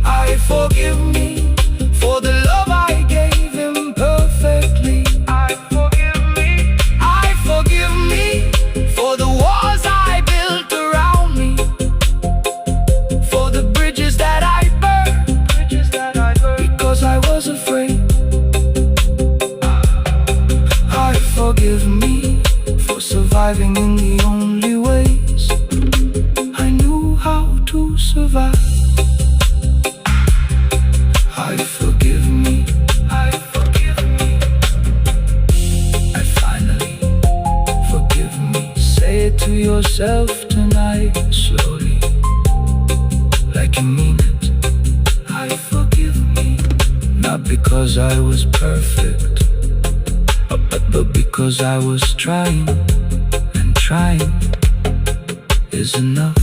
I forgive me for the love I gave imperfectly. I forgive me. I forgive me for the walls I built around me, for the bridges that I burned because I was afraid. yourself tonight, slowly, like you mean it. I forgive me, not because I was perfect, but because I was trying, and trying is enough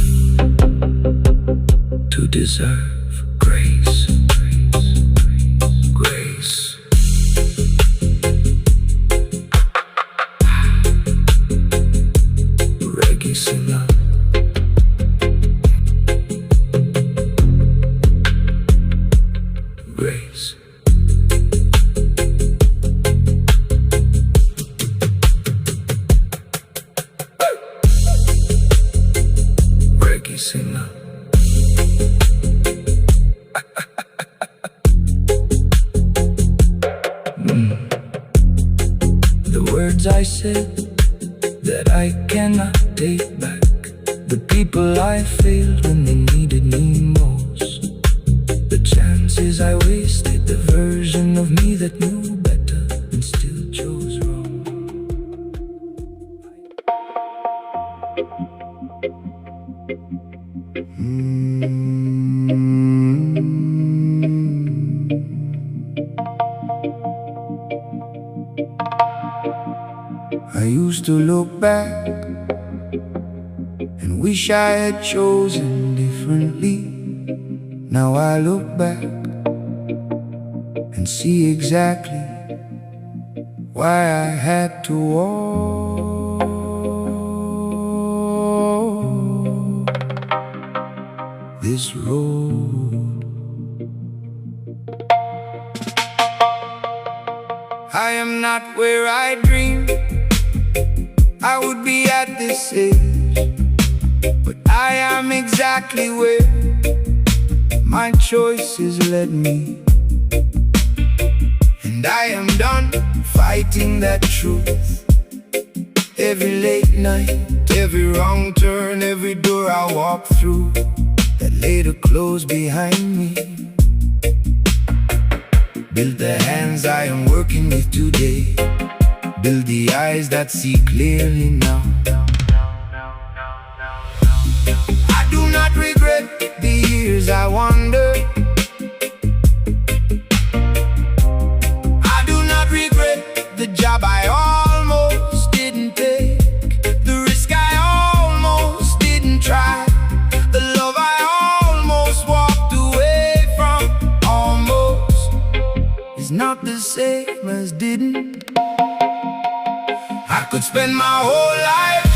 to deserve grace. Grace. Reggae signal. Grace. Reggae signal. The words I said that I cannot take back, the people I failed when they needed me most, the chances I wasted, the version of me that knew better and still chose wrong. I used to look back and wish I had chosen differently. Now I look back and see exactly why I had to walk this road. I am not where I dreamed I would be at this age, but I am exactly where my choices led me. And I am done fighting that truth. Every late night, every wrong turn, every door I walk through that later closed behind me. Build the hands I am working with today, build the eyes that see clearly now. I do not regret the years I wandered. I do not regret the job I almost didn't take, the risk I almost didn't try, the love I almost walked away from. Almost is not the same as didn't. I could spend my whole life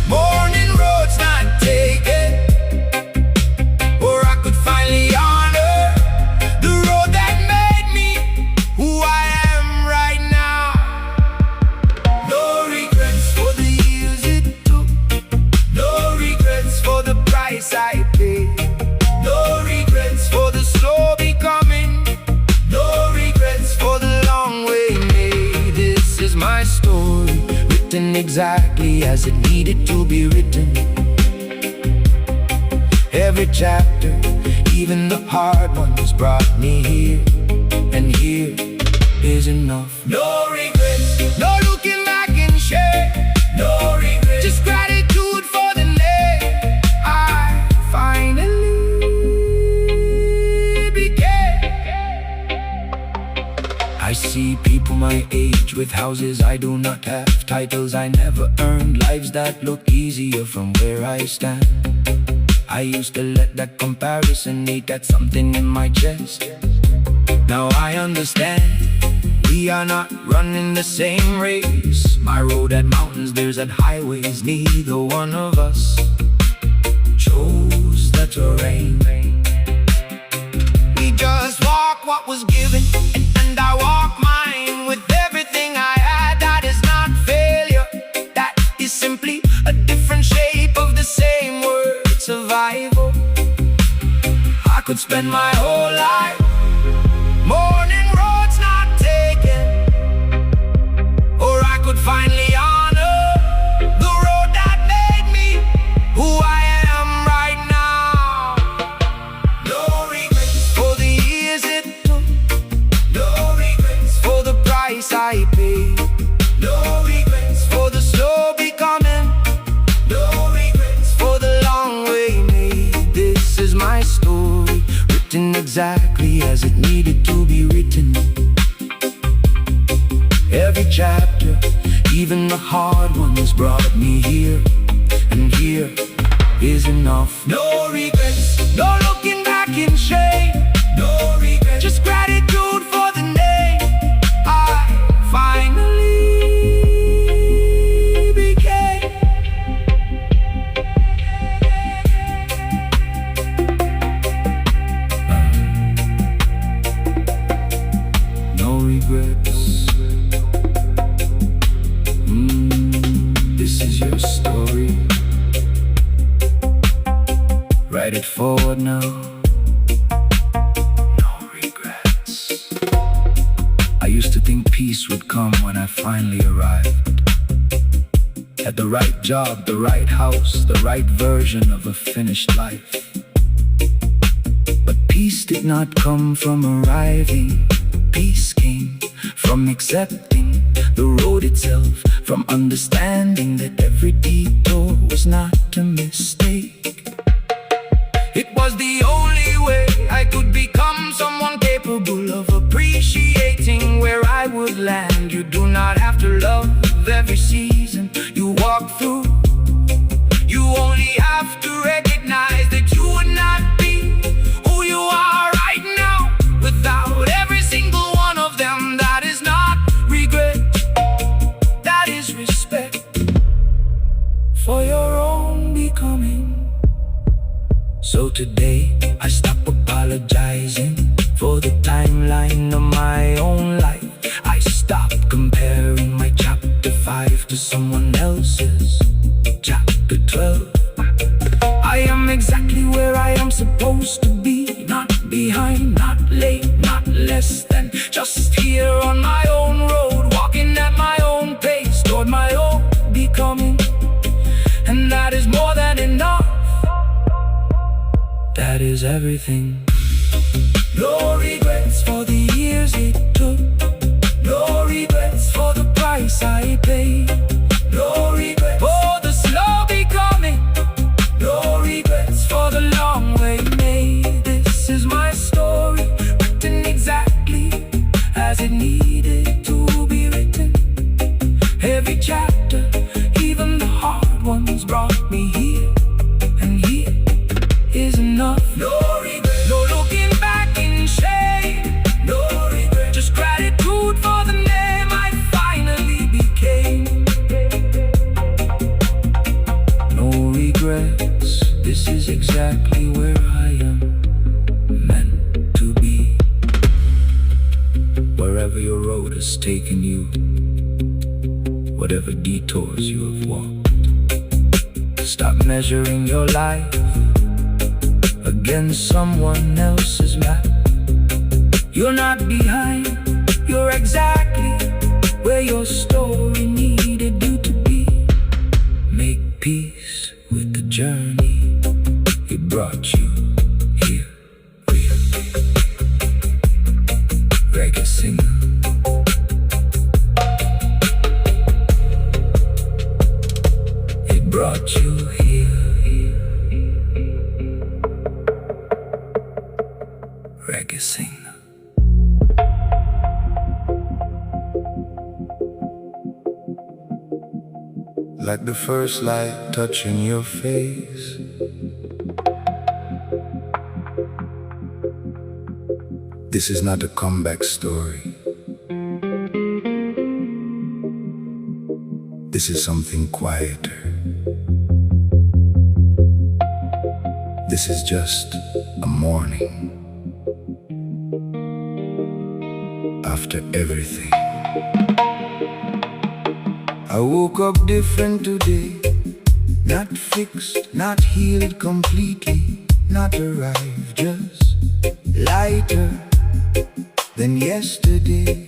mourning roads not taken, or I could finally honor the road that made me who I am right now. No regrets for the years it took, no regrets for the price I paid, no regrets for the slow becoming, no regrets for the long way made. This is my story, written exactly as it needed to be written. Every chapter, even the hard ones, brought me here, and here is enough. No regrets, no looking back in shame, no regrets, just gratitude for the day I finally became. I see people my age with houses I do not have, titles I never earned, lives that look easier from where I stand. I used to let that comparison eat at something in my chest. Now I understand, we are not running the same race. My road had mountains, theirs had highways. Neither one of us chose the terrain. We just walk what was given, and I walk mine with everything I had. That is not failure, that is simply a different shape of the same word, survival. I could spend my whole life mourning roads not taken, or I could finally honor the road that made me who I am right now. No regrets for the years it took, no regrets for the price I paid, no regrets for the slow becoming, no Even the hard ones brought me here, and here is enough. No regrets, no looking back in shame. No regrets, just gratitude for the name I finally became. No regrets. This is your story. Write it forward now. No regrets. I used to think peace would come when I finally arrived. Had the right job, the right house, the right version of a finished life. But peace did not come from arriving. Peace came from accepting the road itself, from understanding that every detour was not a mistake. It was the only way I could become someone capable of appreciating where I would land. You do not have to love every season you walk through. You only have to recognize that you would not be who you are right now without every single one of them. That is not regret, that is respect for your own becoming. So today, I stop apologizing for the timeline of my own life. I stop comparing my chapter 5 to someone else's chapter 12. I am exactly where I am supposed to be. Not behind, not late, not less than. Just here on my own road, walking at my own pace toward my own becoming. And that is more than enough. That is everything. No regrets for the years it took. No regrets for the price I paid. No regrets for the slow becoming. No regrets for the long way made. This is my story, written exactly as it needed to be written. Every chapter, even the hard ones, brought me here, and here is enough. No regret, no looking back in shame. No regret, just gratitude for the name I finally became. No regrets, this is exactly where I am meant to be. Wherever your road has taken you, whatever detours you have walked, stop measuring your life against someone else's map. You're not behind, you're exactly where your story needed you to be. Make peace with the journey, it brought you here. Reggae signal. It brought you here. Reggae signal. Like the first light touching your face, this is not a comeback story. This is something quieter. This is just a morning after everything. I woke up different today, not fixed, not healed completely, not arrived, just lighter than yesterday.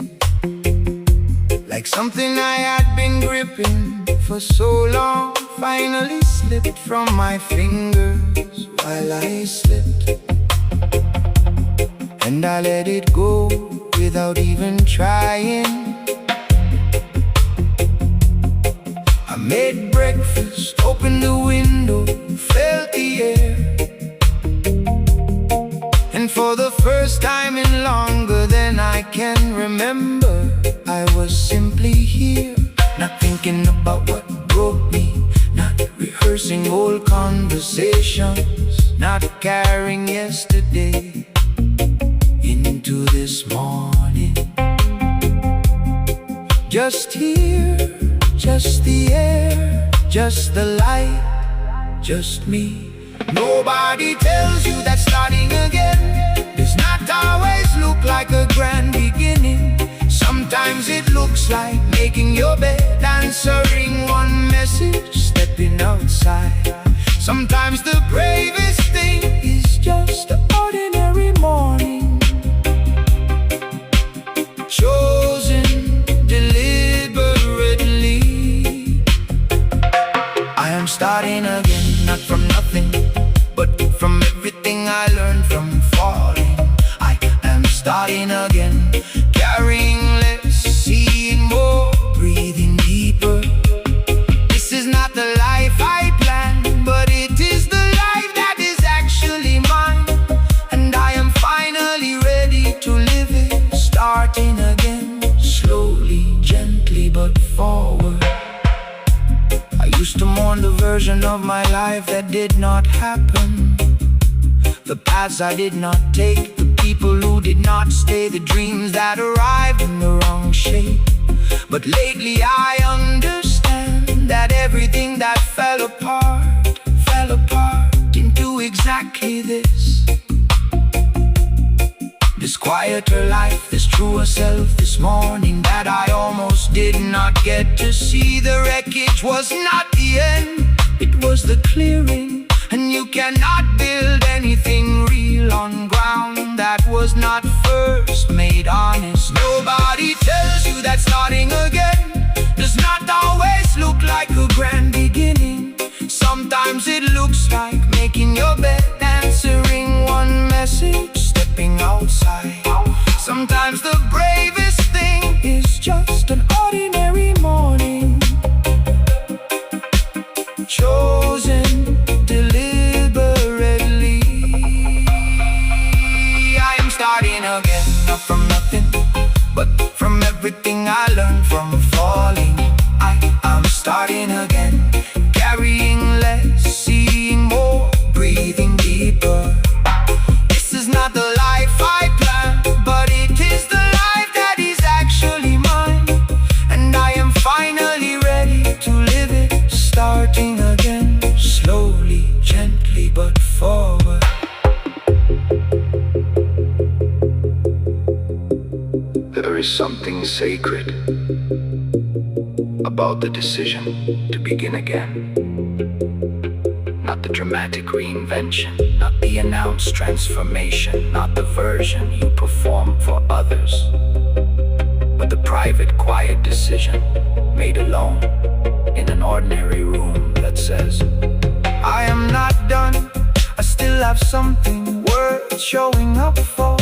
Like something I had been gripping for so long finally slipped from my fingers while I slept, and I let it go without even trying. I made breakfast, opened the window, felt the air, and for the first time in longer than I can remember, I was simply here, nothing thinking about what broke me, not rehearsing old conversations, not carrying yesterday into this morning. Just here, just the air, just the light, just me. Nobody tells you that starting again does not always look like a grand beginning. Sometimes it looks like making your bed, answering one message, stepping outside. Sometimes the bravest thing is just an ordinary morning, chosen deliberately. I am starting again, not from nothing, but from everything I learned from falling. I am starting again, carrying less, seeing more, breathing deeper. This is not the life I planned, but it is the life that is actually mine. And I am finally ready to live it, starting again, slowly, gently, but forward. I used to mourn the version of my life that did not happen, the paths I did not take, the people who did not stay, the dreams that arrived in the wrong shape. But lately I understand that everything that fell apart into exactly this quieter life, this truer self, this morning that I almost did not get to see. The wreckage was not the end, it was the clearing. And you cannot build anything real on ground that was not first made honest. Nobody tells you that starting again does not always look like a grand beginning. Sometimes it looks like making your bed, answering one message, stepping outside. Sometimes the bravest thing is just an ordinary morning, chosen deliberately. I am starting again, not from nothing, but from everything I learned from falling. I am starting again, carrying less, seeing more, breathing deeper. This is not the life I planned, but it is the life that is actually mine. And I am finally ready to live it, starting again, slowly, gently, but forward. There is something sacred about the decision to begin again. Not the dramatic reinvention, not the announced transformation, not the version you perform for others, but the private, quiet decision made alone in an ordinary room that says, I am not done, I still have something worth showing up for.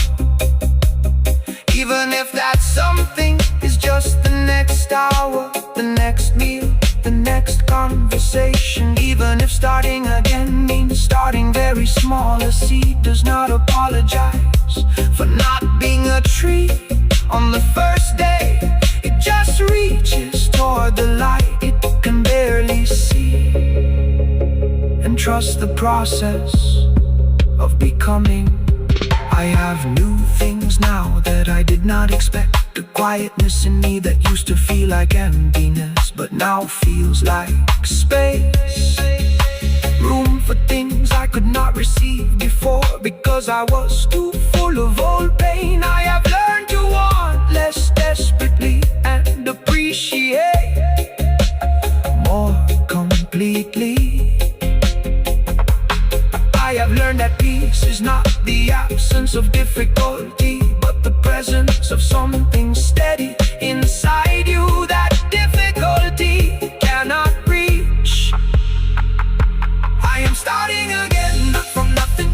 Even if that something is just the next hour, the next meal, the next conversation. Even if starting again means starting very small, a seed does not apologize for not being a tree on the first day. It just reaches toward the light it can barely see, and trust the process of becoming. I have new things now that I did not expect. The quietness in me that used to feel like emptiness, but now feels like space. Room for things I could not receive before, because I was too full of old pain. I have learned to want less desperately and appreciate more completely. I have learned that peace is not the absence of difficulty, but the presence of something steady inside you that difficulty cannot reach. I am starting again, not from nothing,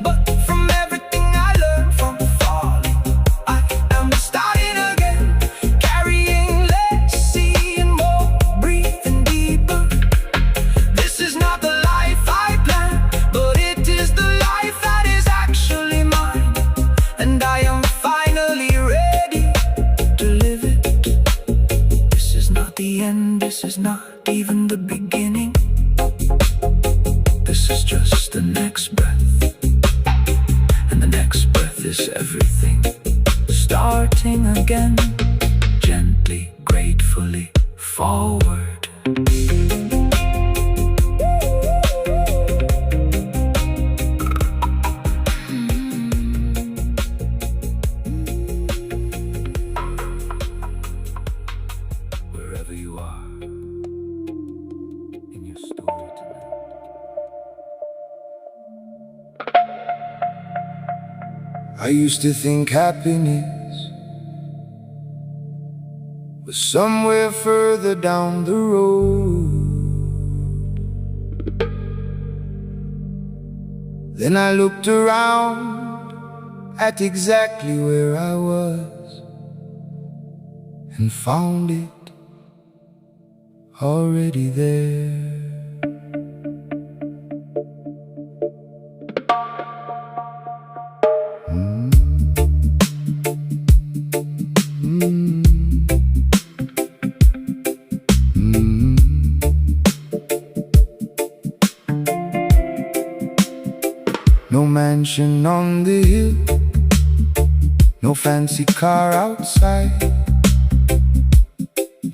but from everything I learned from falling. I am starting again, carrying less, seeing more, breathing deeper. This is not the life I planned, but it is the life that is actually mine. And I am finally ready not even the beginning. This is just the next breath, and the next breath is everything. Starting again, gently, gratefully, forward. Wherever you are in your story tonight. I used to think happiness was somewhere further down the road. Then I looked around at exactly where I was and found it already there. No mansion on the hill, no fancy car outside,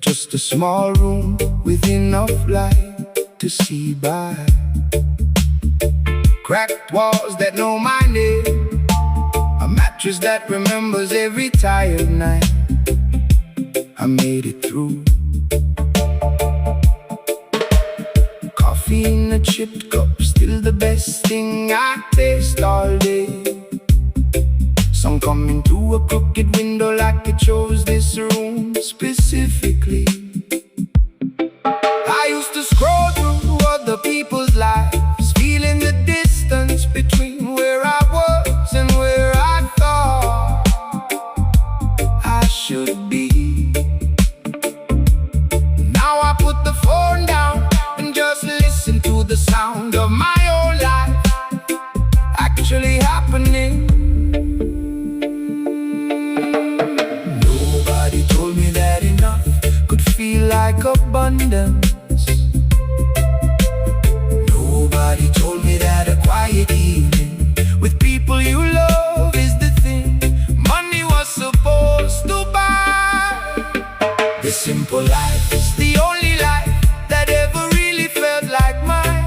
just a small room with enough light to see by. Cracked walls that know my name, a mattress that remembers every tired night. I made it through. Coffee in a chipped cup, still the best thing I taste all day. Sun coming through a crooked window like it chose this room specifically. I used to scroll through other people's lives, feeling the distance between where I was and where I thought I should be. Now I put the phone down and just listen to the sound of my own life actually happening. Nobody told me that enough could feel like abundance. Nobody told me that a quiet evening with people you love is the thing money was supposed to buy. This simple life is the only life that ever really felt like mine.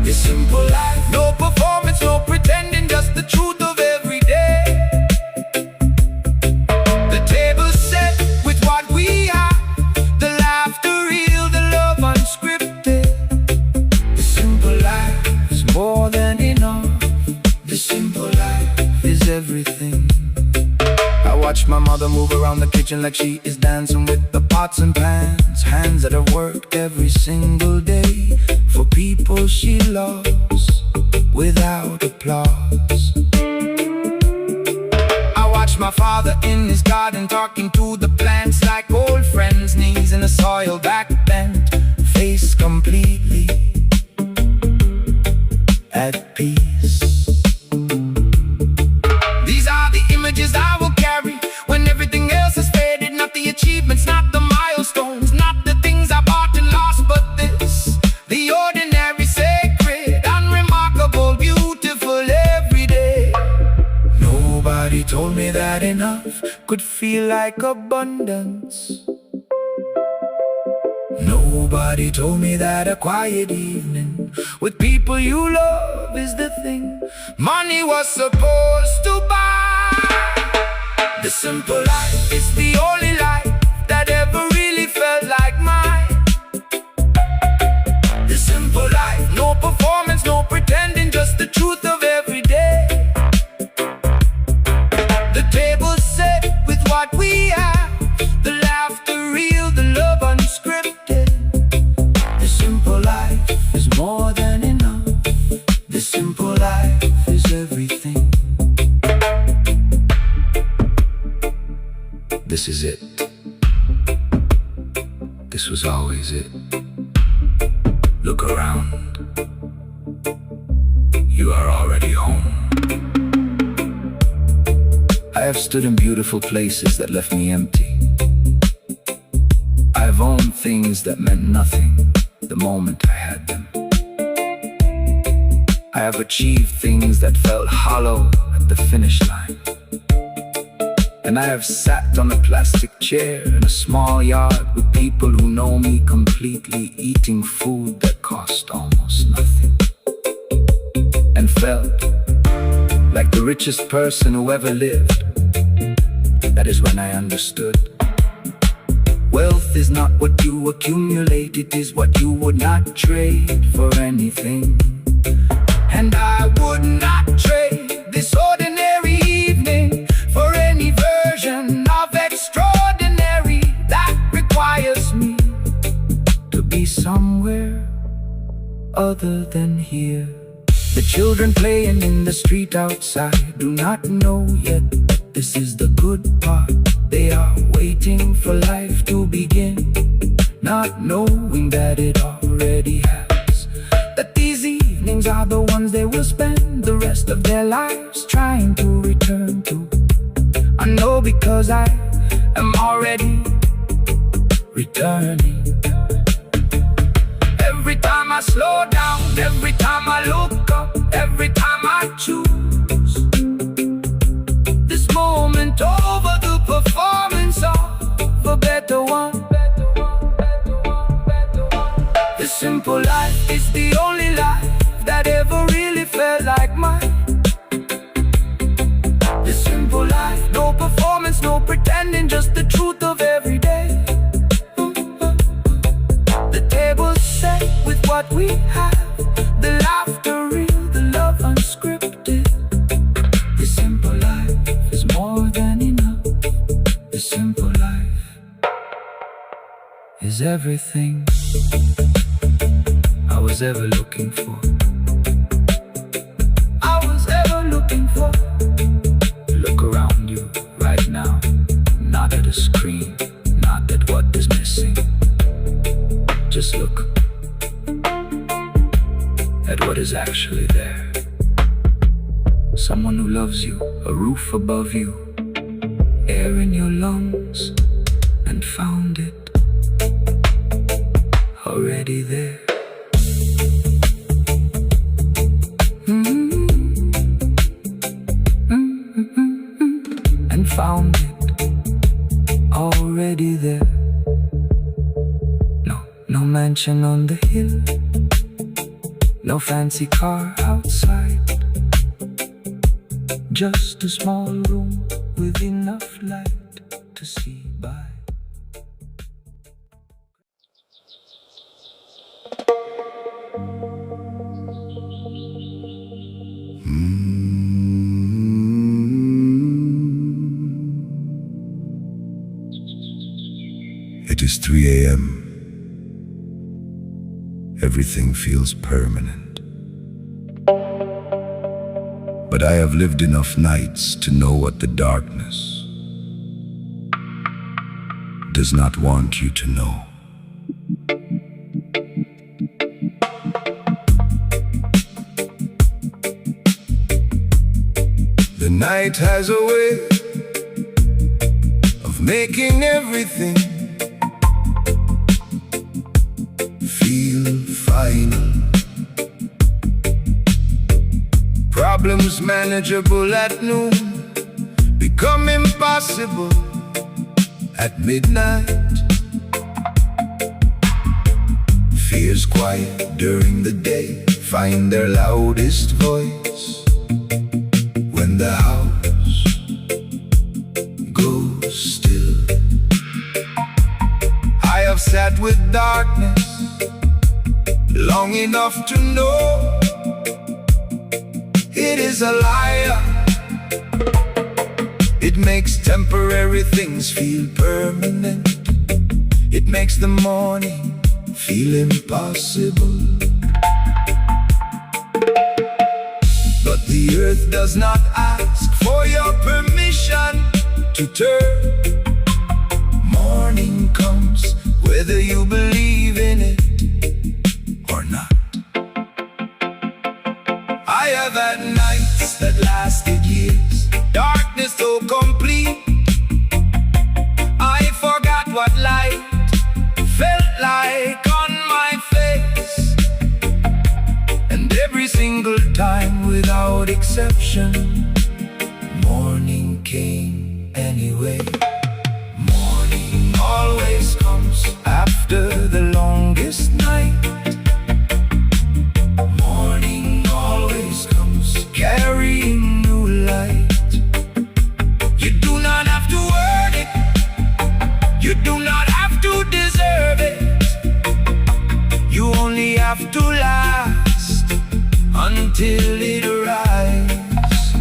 This simple life, no performance, no pretending, just the truth of every day. The table's set with what we have, the laughter real, the love unscripted. This simple life is more than enough. This simple life is everything. I watch my mother move around the kitchen like she is dancing with the pots and pans, hands that have worked every single day for people she loves without applause. I watch my father in his garden talking to the plants like old friends, knees in the soil, back bent, face completely at peace. These are the images I will carry when everything else has faded. Not the achievements, not the milestones, not the things I bought and lost, but this, the ordinary, sacred, unremarkable, beautiful every day. Nobody told me that enough could feel like abundance. Nobody told me that a quiet evening with people you love is the thing money was supposed to buy. The simple life is the only life that ever really felt like mine. The simple life, no performance, no pretending, just the truth of every day. The table's set with what we have, the laughter real, the love unscripted. The simple life is more than enough. The simple life is everything. This is it. This was always it. Look around. You are already home. I have stood in beautiful places that left me empty. I have owned things that meant nothing the moment I had them. I have achieved things that felt hollow at the finish line. And I have sat on a plastic chair in a small yard with people who know me completely, eating food that cost almost nothing, and felt like the richest person who ever lived. That is when I understood. Wealth is not what you accumulate, it is what you would not trade for anything. And I would not trade this ordinary evening for any version of extraordinary that requires me to be somewhere other than here. The children playing in the street outside do not know yet that this is the good part. They are waiting for life to begin, not knowing that it already has. That these evenings are the ones they will spend the rest of their lives trying to return to. I know because I am already returning. Every time I slow down, every time I look up, every time I choose this moment over the performance of a better one. The simple life is the only life that ever really felt like mine. The simple life, no performance, no pretending, just the truth of every day. The table's set with what we have, the laughter real, the love unscripted. The simple life is more than enough. The simple life is everything I was ever looking for. I was ever looking for. Look around you right now, not at a screen, not at what is missing. Just look at what is actually there. Someone who loves you, a roof above you, air in your lungs, and found it already there. And found it already there. No mansion on the hill, no fancy car outside, just a small room with enough light to see by. It is 3 a.m. Everything feels permanent. But I have lived enough nights to know what the darkness does not want you to know. The night has a way of making everything feel final. Problems manageable at noon become impossible at midnight. Fears quiet during the day find their loudest voice when the house goes still. I have sat with darkness long enough to know it is a liar. It makes temporary things feel permanent. It makes the morning feel impossible. But the earth does not ask for your permission to turn. Morning comes whether you believe in it or not. I have had nights that lasted years, darkness so complete I forgot what light felt single time without exception. Morning came anyway. Morning always comes after the longest night. Morning always comes carrying new light. You do not have to earn it, you do not have to deserve it. You only have to last until it arrives.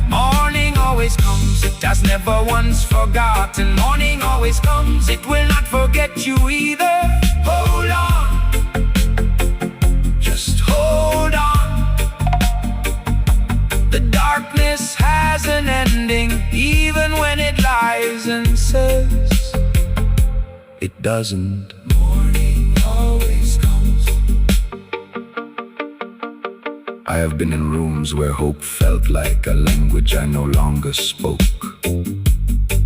Morning always comes, it has never once forgotten. Morning always comes, it will not forget you either. Hold on, just hold on. The darkness has an ending, even when it lies and says it doesn't. Morning always comes. I have been in rooms where hope felt like a language I no longer spoke,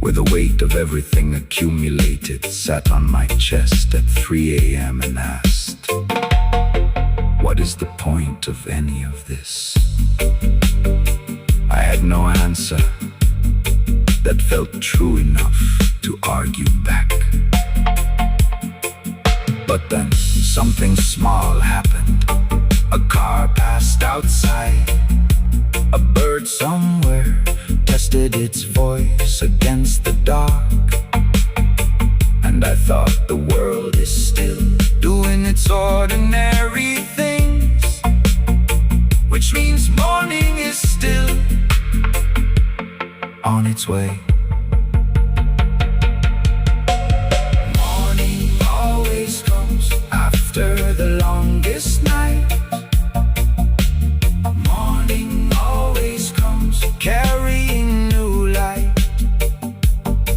where the weight of everything accumulated sat on my chest at 3 a.m. and asked, what is the point of any of this? I had no answer that felt true enough to argue back. But then something small happened. A car passed outside. A bird somewhere tested its voice against the dark. And I thought the world is still doing its ordinary things, which means morning is still on its way. Morning always comes after the longest night. Morning always comes carrying new light.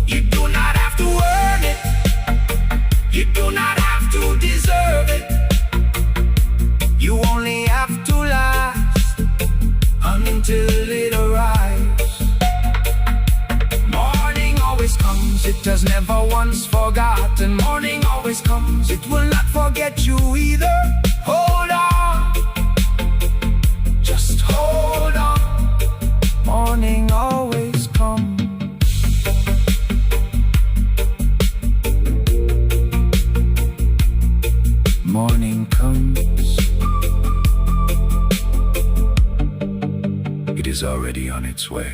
You do not have to earn it, you do not have to deserve it. You only have to last until it arrives. Morning always comes, it has never once forgotten. Morning always comes, it will not forget you either. Hold on, just hold on. Morning always comes. Morning comes. It is already on its way.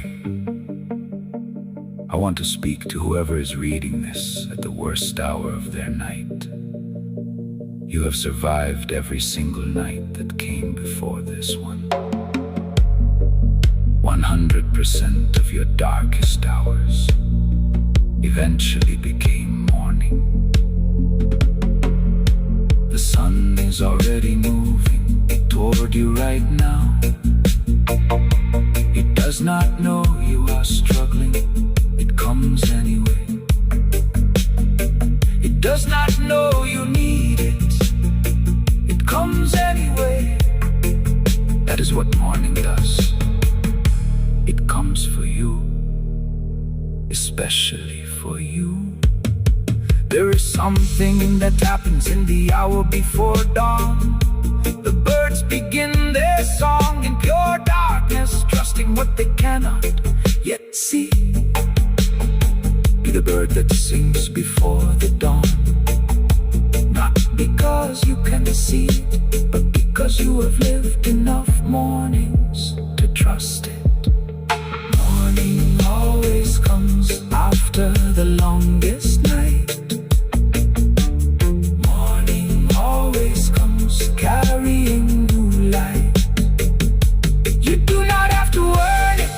I want to speak to whoever is reading this at the worst hour of their night. You have survived every single night that came before this one. 100% of your darkest hours eventually became morning. The sun is already moving toward you right now. It does not know you are struggling, it comes anyway. It does not know you need it, it comes anyway. That is what morning does. It comes for you, especially for you. There is something that happens in the hour before dawn. The birds begin their song in pure darkness, trusting what they cannot yet see. Be the bird that sings before the dawn, not because you can see it, but because you have lived enough mornings to trust it. Morning always comes after the longest night. Morning always comes carrying new light. You do not have to earn it,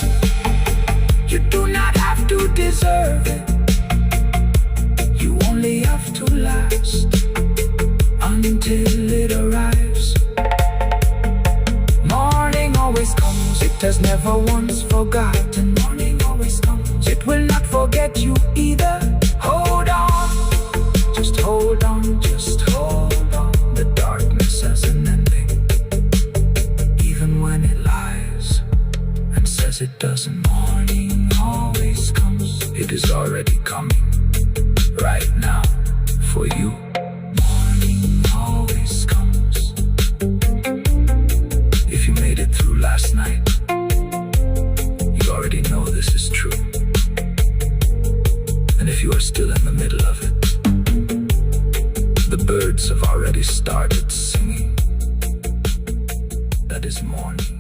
you do not have to deserve it. You only have to last until it arrives. Morning always comes, it has never once forgotten. Morning always comes, it will not forget you either. Hold on, just hold on, just hold on. The darkness has an ending, even when it lies and says it doesn't. Morning always comes, it is already coming right now for you. Morning always comes, birds have already started singing. That is morning.